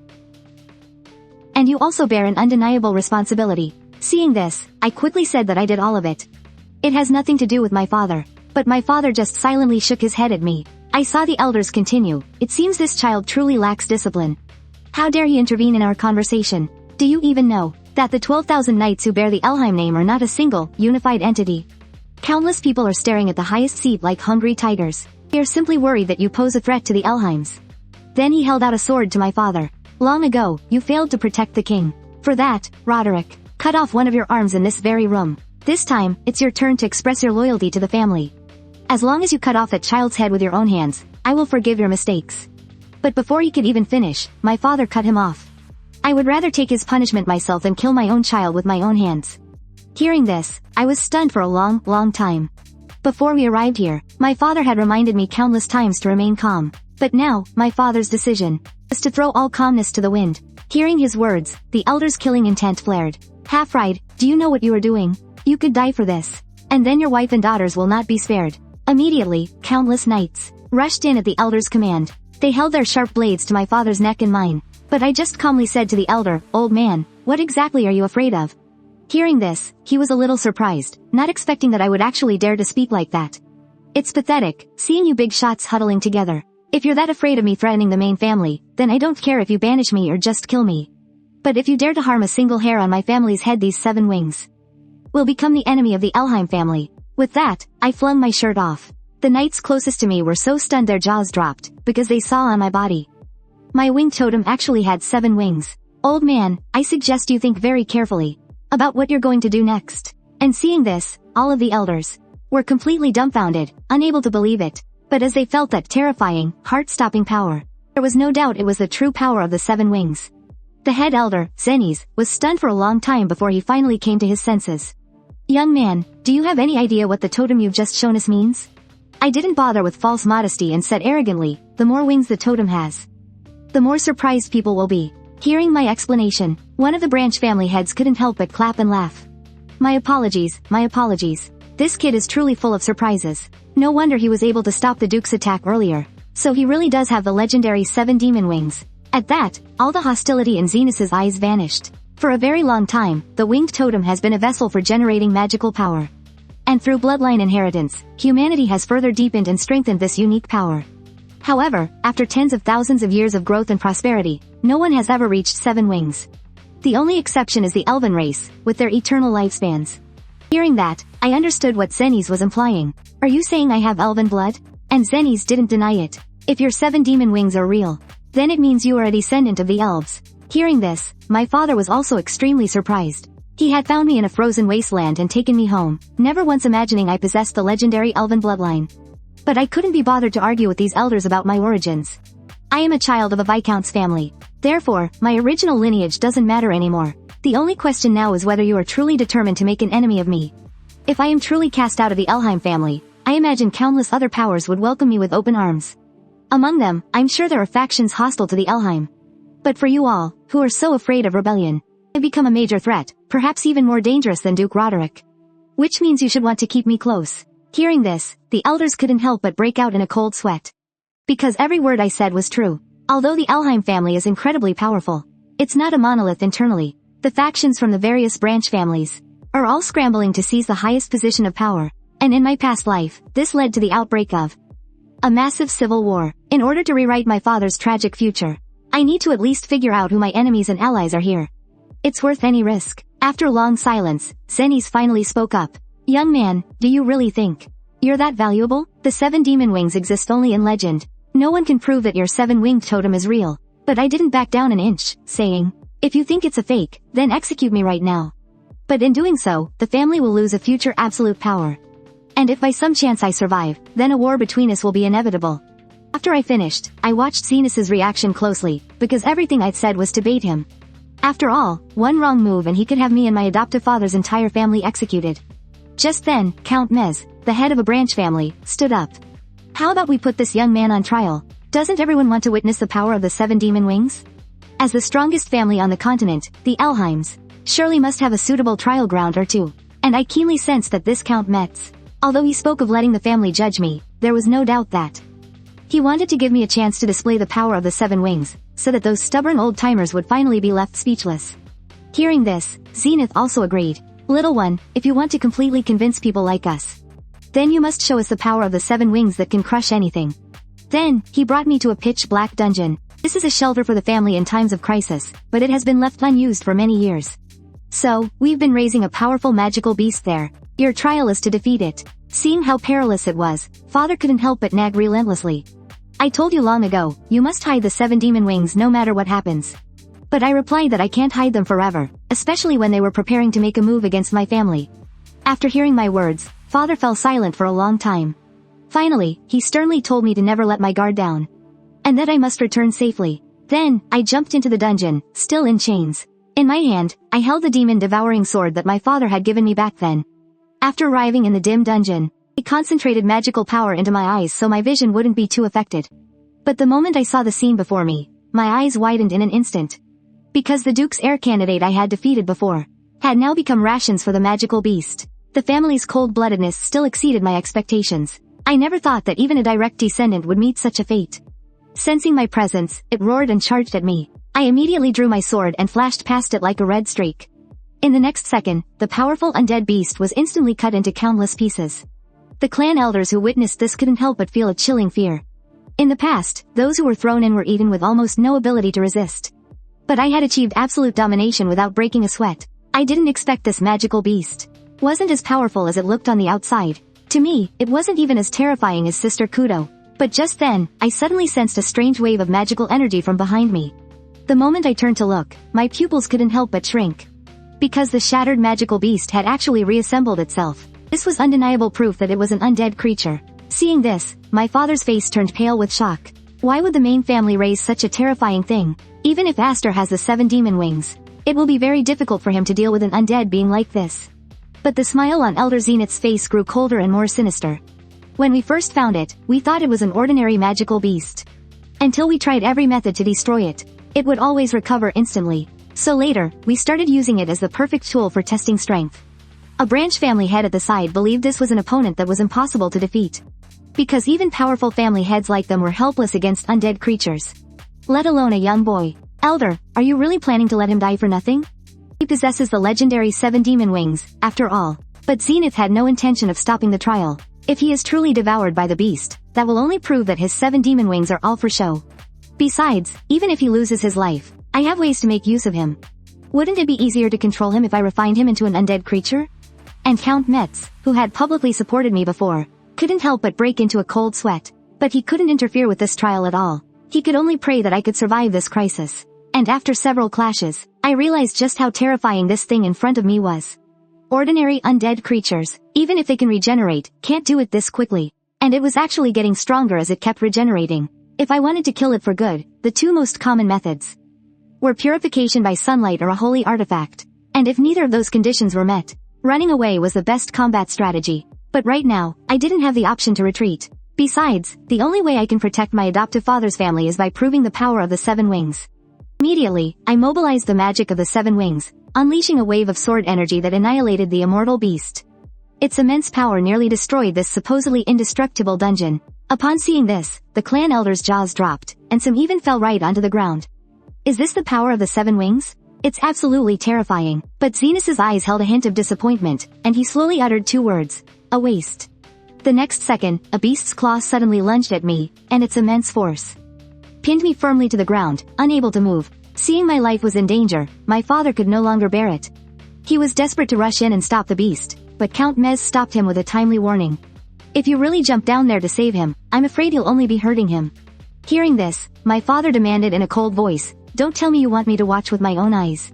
And you also bear an undeniable responsibility. Seeing this, I quickly said that I did all of it. It has nothing to do with my father. But my father just silently shook his head at me. I saw the elders continue. It seems this child truly lacks discipline. How dare he intervene in our conversation? Do you even know that the 12,000 knights who bear the Elheim name are not a single, unified entity? Countless people are staring at the highest seat like hungry tigers. They are simply worried that you pose a threat to the Elheims. Then he held out a sword to my father. "Long ago, you failed to protect the king. For that, Roderick, cut off one of your arms in this very room. This time, it's your turn to express your loyalty to the family. As long as you cut off that child's head with your own hands, I will forgive your mistakes." But before he could even finish, my father cut him off. I would rather take his punishment myself than kill my own child with my own hands. Hearing this, I was stunned for a long time. Before we arrived here, my father had reminded me countless times to remain calm. But now, my father's decision was to throw all calmness to the wind. Hearing his words, the elder's killing intent flared. "Half-right, do you know what you are doing? You could die for this. And then your wife and daughters will not be spared." Immediately, countless knights rushed in at the elder's command. They held their sharp blades to my father's neck and mine. But I just calmly said to the elder, "Old man, what exactly are you afraid of?" Hearing this, he was a little surprised, not expecting that I would actually dare to speak like that. "It's pathetic, seeing you big shots huddling together. If you're that afraid of me threatening the main family, then I don't care if you banish me or just kill me. But if you dare to harm a single hair on my family's head, these 7 wings will become the enemy of the Elheim family." With that, I flung my shirt off. The knights closest to me were so stunned their jaws dropped, because they saw on my body. My wing totem actually had 7 wings. "Old man, I suggest you think very carefully about what you're going to do next." And seeing this, all of the elders were completely dumbfounded, unable to believe it. But as they felt that terrifying, heart-stopping power, there was no doubt it was the true power of the 7 wings. The head elder, Xanis, was stunned for a long time before he finally came to his senses. "Young man, do you have any idea what the totem you've just shown us means?" I didn't bother with false modesty and said arrogantly, "The more wings the totem has, the more surprised people will be." Hearing my explanation, one of the branch family heads couldn't help but clap and laugh. My apologies. This kid is truly full of surprises. No wonder he was able to stop the Duke's attack earlier. So he really does have the legendary 7 demon wings. At that, all the hostility in Xenis's eyes vanished. For a very long time, the winged totem has been a vessel for generating magical power. And through bloodline inheritance, humanity has further deepened and strengthened this unique power. However, after tens of thousands of years of growth and prosperity, no one has ever reached 7 wings. The only exception is the elven race, with their eternal lifespans. Hearing that, I understood what Xenis was implying. "Are you saying I have elven blood?" And Xenis didn't deny it. "If your 7 demon wings are real, then it means you are a descendant of the elves." Hearing this, my father was also extremely surprised. He had found me in a frozen wasteland and taken me home, never once imagining I possessed the legendary elven bloodline. But I couldn't be bothered to argue with these elders about my origins. I am a child of a Viscount's family. Therefore, my original lineage doesn't matter anymore. The only question now is whether you are truly determined to make an enemy of me. If I am truly cast out of the Elheim family, I imagine countless other powers would welcome me with open arms. Among them, I'm sure there are factions hostile to the Elheim. But for you all, who are so afraid of rebellion, I become a major threat, perhaps even more dangerous than Duke Roderick. Which means you should want to keep me close. Hearing this, the elders couldn't help but break out in a cold sweat. Because every word I said was true. Although the Elheim family is incredibly powerful, it's not a monolith internally. The factions from the various branch families are all scrambling to seize the highest position of power. And in my past life, this led to the outbreak of a massive civil war. In order to rewrite my father's tragic future, I need to at least figure out who my enemies and allies are here. It's worth any risk. After long silence, Zenith finally spoke up. Young man, do you really think you're that valuable? The 7 demon wings exist only in legend. No one can prove that your 7-winged totem is real. But I didn't back down an inch, saying, if you think it's a fake, then execute me right now. But in doing so, the family will lose a future absolute power. And if by some chance I survive, then a war between us will be inevitable. After I finished, I watched Zenith's reaction closely, because everything I'd said was to bait him. After all, one wrong move and he could have me and my adoptive father's entire family executed. Just then, Count Mez, the head of a branch family, stood up. How about we put this young man on trial? Doesn't everyone want to witness the power of the 7 demon wings? As the strongest family on the continent, the Elheims, surely must have a suitable trial ground or two. And I keenly sensed that this Count Metz, although he spoke of letting the family judge me, there was no doubt that he wanted to give me a chance to display the power of the 7 wings, so that those stubborn old-timers would finally be left speechless. Hearing this, Zenith also agreed. Little one, if you want to completely convince people like us, then you must show us the power of the 7 wings that can crush anything. Then, he brought me to a pitch-black dungeon. This is a shelter for the family in times of crisis, but it has been left unused for many years. So, we've been raising a powerful magical beast there. Your trial is to defeat it. Seeing how perilous it was, father couldn't help but nag relentlessly. I told you long ago, you must hide the 7 demon wings no matter what happens. But I replied that I can't hide them forever, especially when they were preparing to make a move against my family. After hearing my words, father fell silent for a long time. Finally, he sternly told me to never let my guard down. And that I must return safely. Then, I jumped into the dungeon, still in chains. In my hand, I held the demon devouring sword that my father had given me back then. After arriving in the dim dungeon, I concentrated magical power into my eyes so my vision wouldn't be too affected. But the moment I saw the scene before me, my eyes widened in an instant. Because the Duke's heir candidate I had defeated before had now become rations for the magical beast. The family's cold-bloodedness still exceeded my expectations. I never thought that even a direct descendant would meet such a fate. Sensing my presence, it roared and charged at me. I immediately drew my sword and flashed past it like a red streak. In the next second, the powerful undead beast was instantly cut into countless pieces. The clan elders who witnessed this couldn't help but feel a chilling fear. In the past, those who were thrown in were eaten with almost no ability to resist. But I had achieved absolute domination without breaking a sweat. I didn't expect this magical beast wasn't as powerful as it looked on the outside. To me, it wasn't even as terrifying as Sister Kudo. But just then, I suddenly sensed a strange wave of magical energy from behind me. The moment I turned to look, my pupils couldn't help but shrink. Because the shattered magical beast had actually reassembled itself. This was undeniable proof that it was an undead creature. Seeing this, my father's face turned pale with shock. Why would the main family raise such a terrifying thing? Even if Aster has the 7 demon wings, it will be very difficult for him to deal with an undead being like this. But the smile on Elder Zenith's face grew colder and more sinister. When we first found it, we thought it was an ordinary magical beast. Until we tried every method to destroy it. It would always recover instantly. So later, we started using it as the perfect tool for testing strength. A branch family head at the side believed this was an opponent that was impossible to defeat. Because even powerful family heads like them were helpless against undead creatures. Let alone a young boy. Elder, are you really planning to let him die for nothing? He possesses the legendary 7 demon wings, after all. But Zenith had no intention of stopping the trial. If he is truly devoured by the beast, that will only prove that his 7 demon wings are all for show. Besides, even if he loses his life, I have ways to make use of him. Wouldn't it be easier to control him if I refined him into an undead creature? And Count Metz, who had publicly supported me before, couldn't help but break into a cold sweat. But he couldn't interfere with this trial at all. He could only pray that I could survive this crisis. And after several clashes, I realized just how terrifying this thing in front of me was. Ordinary undead creatures, even if they can regenerate, can't do it this quickly. And it was actually getting stronger as it kept regenerating. If I wanted to kill it for good, the 2 most common methods were purification by sunlight or a holy artifact. And if neither of those conditions were met, running away was the best combat strategy. But right now, I didn't have the option to retreat. Besides, the only way I can protect my adoptive father's family is by proving the power of the 7 wings. Immediately, I mobilized the magic of the 7 wings, unleashing a wave of sword energy that annihilated the immortal beast. Its immense power nearly destroyed this supposedly indestructible dungeon. Upon seeing this, the clan elders' jaws dropped, and some even fell right onto the ground. Is this the power of the 7 wings? It's absolutely terrifying. But Zenith's eyes held a hint of disappointment, and he slowly uttered 2 words. a waste. The next second, a beast's claw suddenly lunged at me, and its immense force pinned me firmly to the ground, unable to move. Seeing my life was in danger, my father could no longer bear it. He was desperate to rush in and stop the beast, but Count Mez stopped him with a timely warning. If you really jump down there to save him, I'm afraid you'll only be hurting him. Hearing this, my father demanded in a cold voice, don't tell me you want me to watch with my own eyes.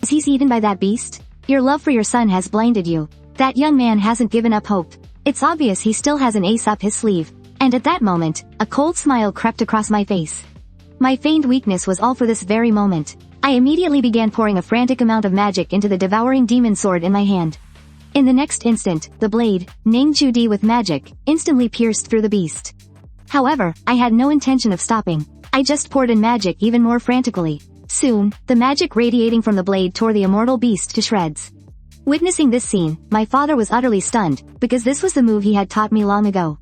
Is he eaten by that beast? Your love for your son has blinded you. That young man hasn't given up hope. It's obvious he still has an ace up his sleeve. And at that moment, a cold smile crept across my face. My feigned weakness was all for this very moment. I immediately began pouring a frantic amount of magic into the Devouring Demon Sword in my hand. In the next instant, the blade, Ning Chu Di with magic, instantly pierced through the beast. However, I had no intention of stopping. I just poured in magic even more frantically. Soon, the magic radiating from the blade tore the immortal beast to shreds. Witnessing this scene, my father was utterly stunned, because this was the move he had taught me long ago.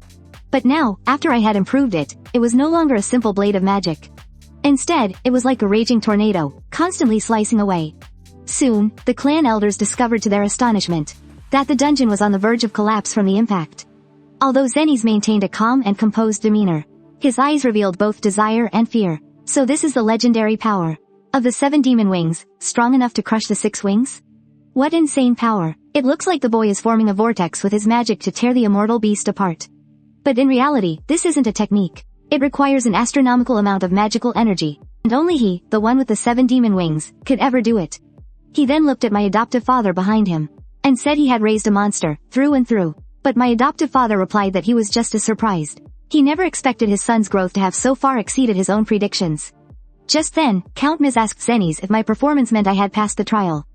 But now, after I had improved it, it was no longer a simple blade of magic. Instead, it was like a raging tornado, constantly slicing away. Soon, the clan elders discovered to their astonishment that the dungeon was on the verge of collapse from the impact. Although Zenny's maintained a calm and composed demeanor, his eyes revealed both desire and fear. So this is the legendary power of the 7 demon wings, strong enough to crush the 6 wings? What insane power! It looks like the boy is forming a vortex with his magic to tear the immortal beast apart. But in reality, this isn't a technique. It requires an astronomical amount of magical energy, and only he, the one with the 7 demon wings, could ever do it. He then looked at my adoptive father behind him, and said he had raised a monster, through and through. But my adoptive father replied that he was just as surprised. He never expected his son's growth to have so far exceeded his own predictions. Just then, Count Miz asked Zenny's if my performance meant I had passed the trial.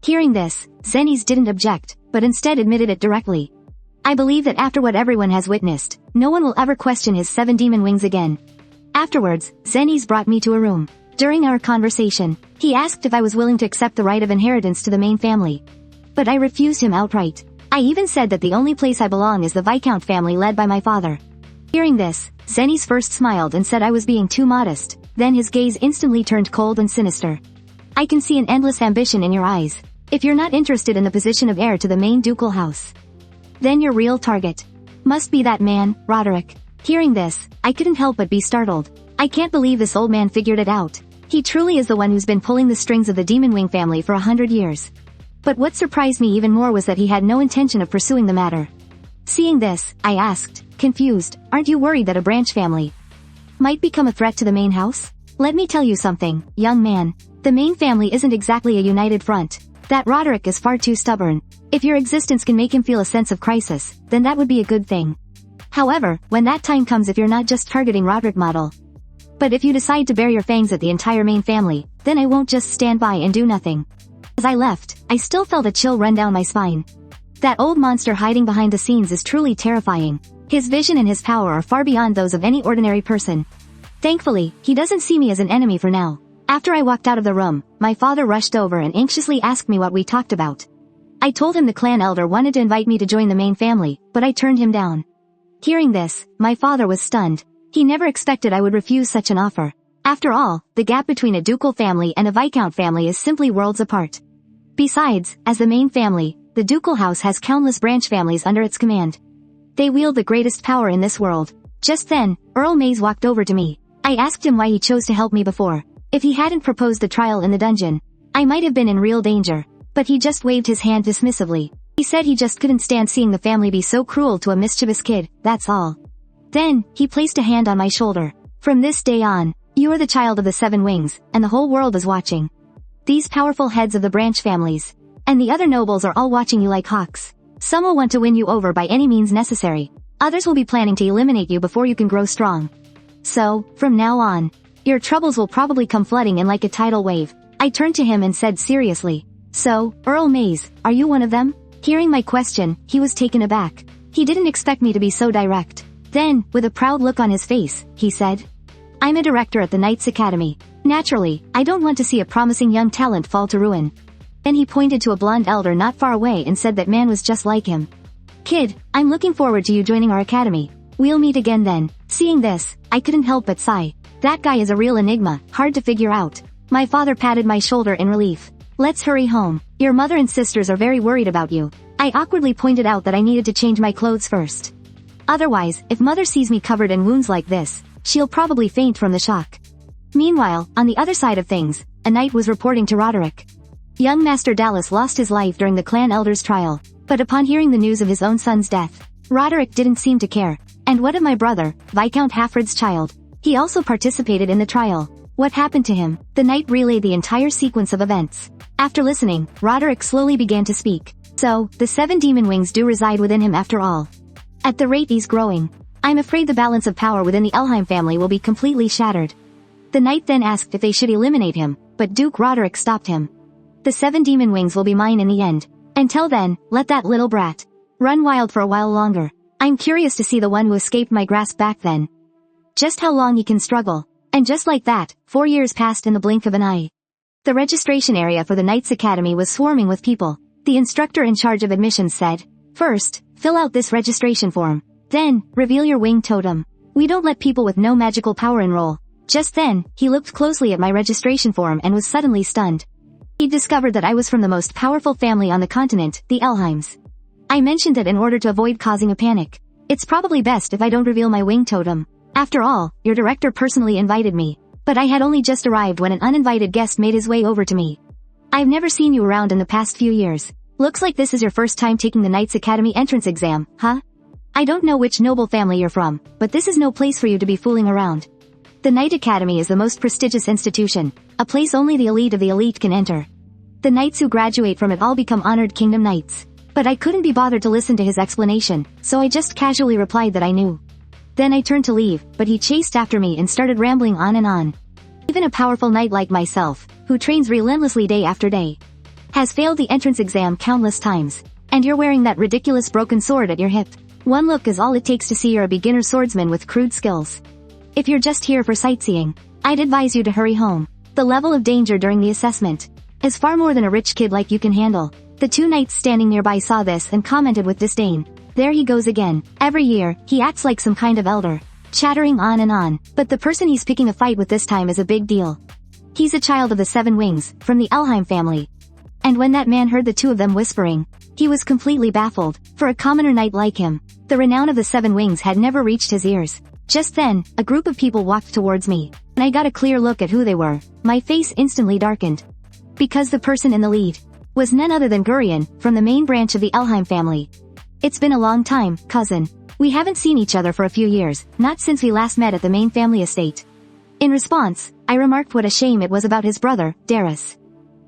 Hearing this, Zenny's didn't object, but instead admitted it directly. I believe that after what everyone has witnessed, no one will ever question his 7 demon wings again. Afterwards, Zenny's brought me to a room. During our conversation, he asked if I was willing to accept the right of inheritance to the main family. But I refused him outright. I even said that the only place I belong is the Viscount family led by my father. Hearing this, Zenny's first smiled and said I was being too modest, then his gaze instantly turned cold and sinister. I can see an endless ambition in your eyes. If you're not interested in the position of heir to the main ducal house, then your real target must be that man, Roderick. Hearing this, I couldn't help but be startled. I can't believe this old man figured it out. He truly is the one who's been pulling the strings of the Demon Wing family for 100 years. But what surprised me even more was that he had no intention of pursuing the matter. Seeing this, I asked, confused, aren't you worried that a branch family might become a threat to the main house? Let me tell you something, young man. The main family isn't exactly a united front. That Roderick is far too stubborn. If your existence can make him feel a sense of crisis, then that would be a good thing. However, when that time comes, if you're not just targeting Roderick model, but if you decide to bare your fangs at the entire main family, then I won't just stand by and do nothing. As I left, I still felt a chill run down my spine. That old monster hiding behind the scenes is truly terrifying. His vision and his power are far beyond those of any ordinary person. Thankfully, he doesn't see me as an enemy for now. After I walked out of the room, my father rushed over and anxiously asked me what we talked about. I told him the clan elder wanted to invite me to join the main family, but I turned him down. Hearing this, my father was stunned. He never expected I would refuse such an offer. After all, the gap between a ducal family and a viscount family is simply worlds apart. Besides, as the main family, the ducal house has countless branch families under its command. They wield the greatest power in this world. Just then, Earl Mays walked over to me. I asked him why he chose to help me before. If he hadn't proposed the trial in the dungeon, I might have been in real danger. But he just waved his hand dismissively. He said he just couldn't stand seeing the family be so cruel to a mischievous kid, that's all. Then, he placed a hand on my shoulder. From this day on, you are the child of the 7 wings, and the whole world is watching. These powerful heads of the branch families, and the other nobles are all watching you like hawks. Some will want to win you over by any means necessary. Others will be planning to eliminate you before you can grow strong. So, from now on, your troubles will probably come flooding in like a tidal wave. I turned to him and said seriously, so, Earl Mays, are you one of them? Hearing my question, he was taken aback. He didn't expect me to be so direct. Then, with a proud look on his face, he said, I'm a director at the Knights Academy. Naturally, I don't want to see a promising young talent fall to ruin. Then he pointed to a blonde elder not far away and said that man was just like him. Kid, I'm looking forward to you joining our academy. We'll meet again then. Seeing this, I couldn't help but sigh. That guy is a real enigma, hard to figure out. My father patted my shoulder in relief. Let's hurry home. Your mother and sisters are very worried about you. I awkwardly pointed out that I needed to change my clothes first. Otherwise, if mother sees me covered in wounds like this, she'll probably faint from the shock. Meanwhile, on the other side of things, a knight was reporting to Roderick. Young Master Dallas lost his life during the clan elder's trial, but upon hearing the news of his own son's death, Roderick didn't seem to care. And what of my brother, Viscount Hafred's child? He also participated in the trial. What happened to him? The knight relayed the entire sequence of events. After listening, Roderick slowly began to speak. So, the 7 demon wings do reside within him after all. At the rate he's growing, I'm afraid the balance of power within the Elheim family will be completely shattered. The knight then asked if they should eliminate him, but Duke Roderick stopped him. The 7 demon wings will be mine in the end. Until then, let that little brat run wild for a while longer. I'm curious to see the one who escaped my grasp back then. Just how long he can struggle. And just like that, 4 years passed in the blink of an eye. The registration area for the Knights Academy was swarming with people. The instructor in charge of admissions said, "First, fill out this registration form. Then, reveal your wing totem. We don't let people with no magical power enroll." Just then, he looked closely at my registration form and was suddenly stunned. He discovered that I was from the most powerful family on the continent, the Elheims. I mentioned it in order to avoid causing a panic. It's probably best if I don't reveal my wing totem. After all, your director personally invited me. But I had only just arrived when an uninvited guest made his way over to me. "I've never seen you around in the past few years. Looks like this is your first time taking the Knights Academy entrance exam, huh? I don't know which noble family you're from, but this is no place for you to be fooling around. The Knight Academy is the most prestigious institution, a place only the elite of the elite can enter. The knights who graduate from it all become honored kingdom knights." But I couldn't be bothered to listen to his explanation, so I just casually replied that I knew. Then I turned to leave, but he chased after me and started rambling on and on. Even a powerful knight like myself, who trains relentlessly day after day, has failed the entrance exam countless times. And you're wearing that ridiculous broken sword at your hip. One look is all it takes to see you're a beginner swordsman with crude skills. If you're just here for sightseeing, I'd advise you to hurry home. The level of danger during the assessment is far more than a rich kid like you can handle. The 2 knights standing nearby saw this and commented with disdain. There he goes again. Every year, he acts like some kind of elder, chattering on and on, but the person he's picking a fight with this time is a big deal. He's a child of the 7 wings, from the Elheim family. And when that man heard the 2 of them whispering, he was completely baffled. For a commoner knight like him, the renown of the 7 wings had never reached his ears. Just then, a group of people walked towards me, and I got a clear look at who they were. My face instantly darkened. Because the person in the lead was none other than Gurion, from the main branch of the Elheim family. "It's been a long time, cousin. We haven't seen each other for a few years, not since we last met at the main family estate." In response, I remarked what a shame it was about his brother, Darius.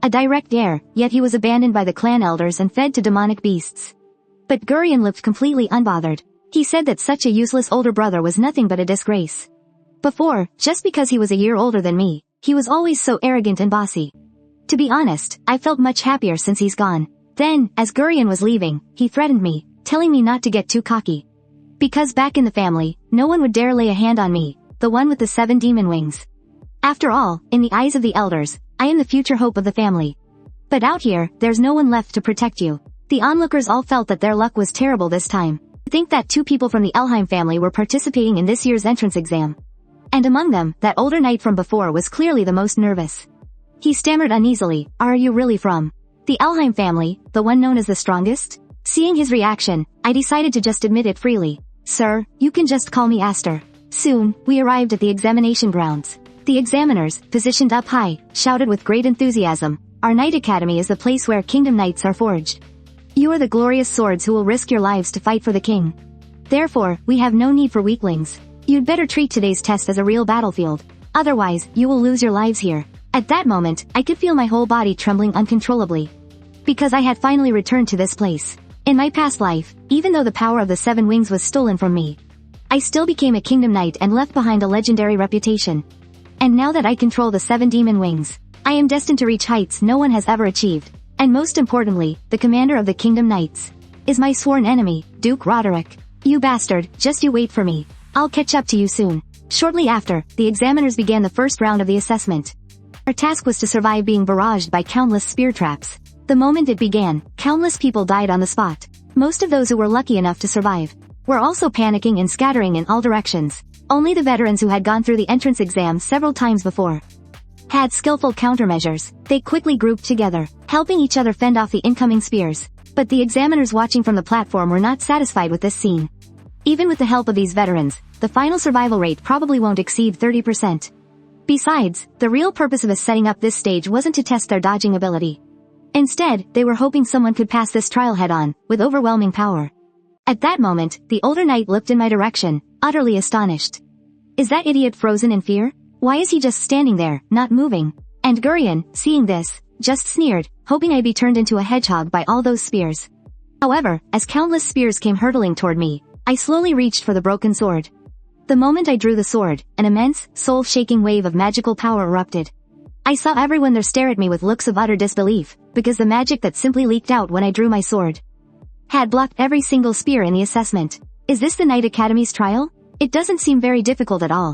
A direct heir, yet he was abandoned by the clan elders and fed to demonic beasts. But Gurion looked completely unbothered. He said that such a useless older brother was nothing but a disgrace. Before, just because he was a year older than me, he was always so arrogant and bossy. To be honest, I felt much happier since he's gone. Then, as Gurion was leaving, he threatened me, telling me not to get too cocky. Because back in the family, no one would dare lay a hand on me, the one with the 7 demon wings. After all, in the eyes of the elders, I am the future hope of the family. But out here, there's no one left to protect you. The onlookers all felt that their luck was terrible this time. I think that 2 people from the Elheim family were participating in this year's entrance exam. And among them, that older knight from before was clearly the most nervous. He stammered uneasily, "Are you really from the Elheim family, the one known as the strongest?" Seeing his reaction, I decided to just admit it freely. "Sir, you can just call me Aster." Soon, we arrived at the examination grounds. The examiners, positioned up high, shouted with great enthusiasm, "Our Knight Academy is the place where Kingdom Knights are forged. You are the glorious swords who will risk your lives to fight for the king. Therefore, we have no need for weaklings. You'd better treat today's test as a real battlefield. Otherwise, you will lose your lives here." At that moment, I could feel my whole body trembling uncontrollably. Because I had finally returned to this place. In my past life, even though the power of the 7 wings was stolen from me, I still became a Kingdom Knight and left behind a legendary reputation. And now that I control the 7 demon wings, I am destined to reach heights no one has ever achieved. And most importantly, the commander of the Kingdom Knights is my sworn enemy, Duke Roderick. "You bastard, just you wait for me. I'll catch up to you soon." Shortly after, the examiners began the first round of the assessment. Our task was to survive being barraged by countless spear traps. The moment it began, countless people died on the spot. Most of those who were lucky enough to survive were also panicking and scattering in all directions. Only the veterans who had gone through the entrance exam several times before had skillful countermeasures. They quickly grouped together, helping each other fend off the incoming spears. But the examiners watching from the platform were not satisfied with this scene. Even with the help of these veterans, the final survival rate probably won't exceed 30%. Besides, the real purpose of us setting up this stage wasn't to test their dodging ability. Instead, they were hoping someone could pass this trial head-on, with overwhelming power. At that moment, the older knight looked in my direction, utterly astonished. Is that idiot frozen in fear? Why is he just standing there, not moving? And Gurion, seeing this, just sneered, hoping I'd be turned into a hedgehog by all those spears. However, as countless spears came hurtling toward me, I slowly reached for the broken sword. The moment I drew the sword, an immense, soul-shaking wave of magical power erupted. I saw everyone there stare at me with looks of utter disbelief, because the magic that simply leaked out when I drew my sword had blocked every single spear in the assessment. Is this the Knight Academy's trial? It doesn't seem very difficult at all.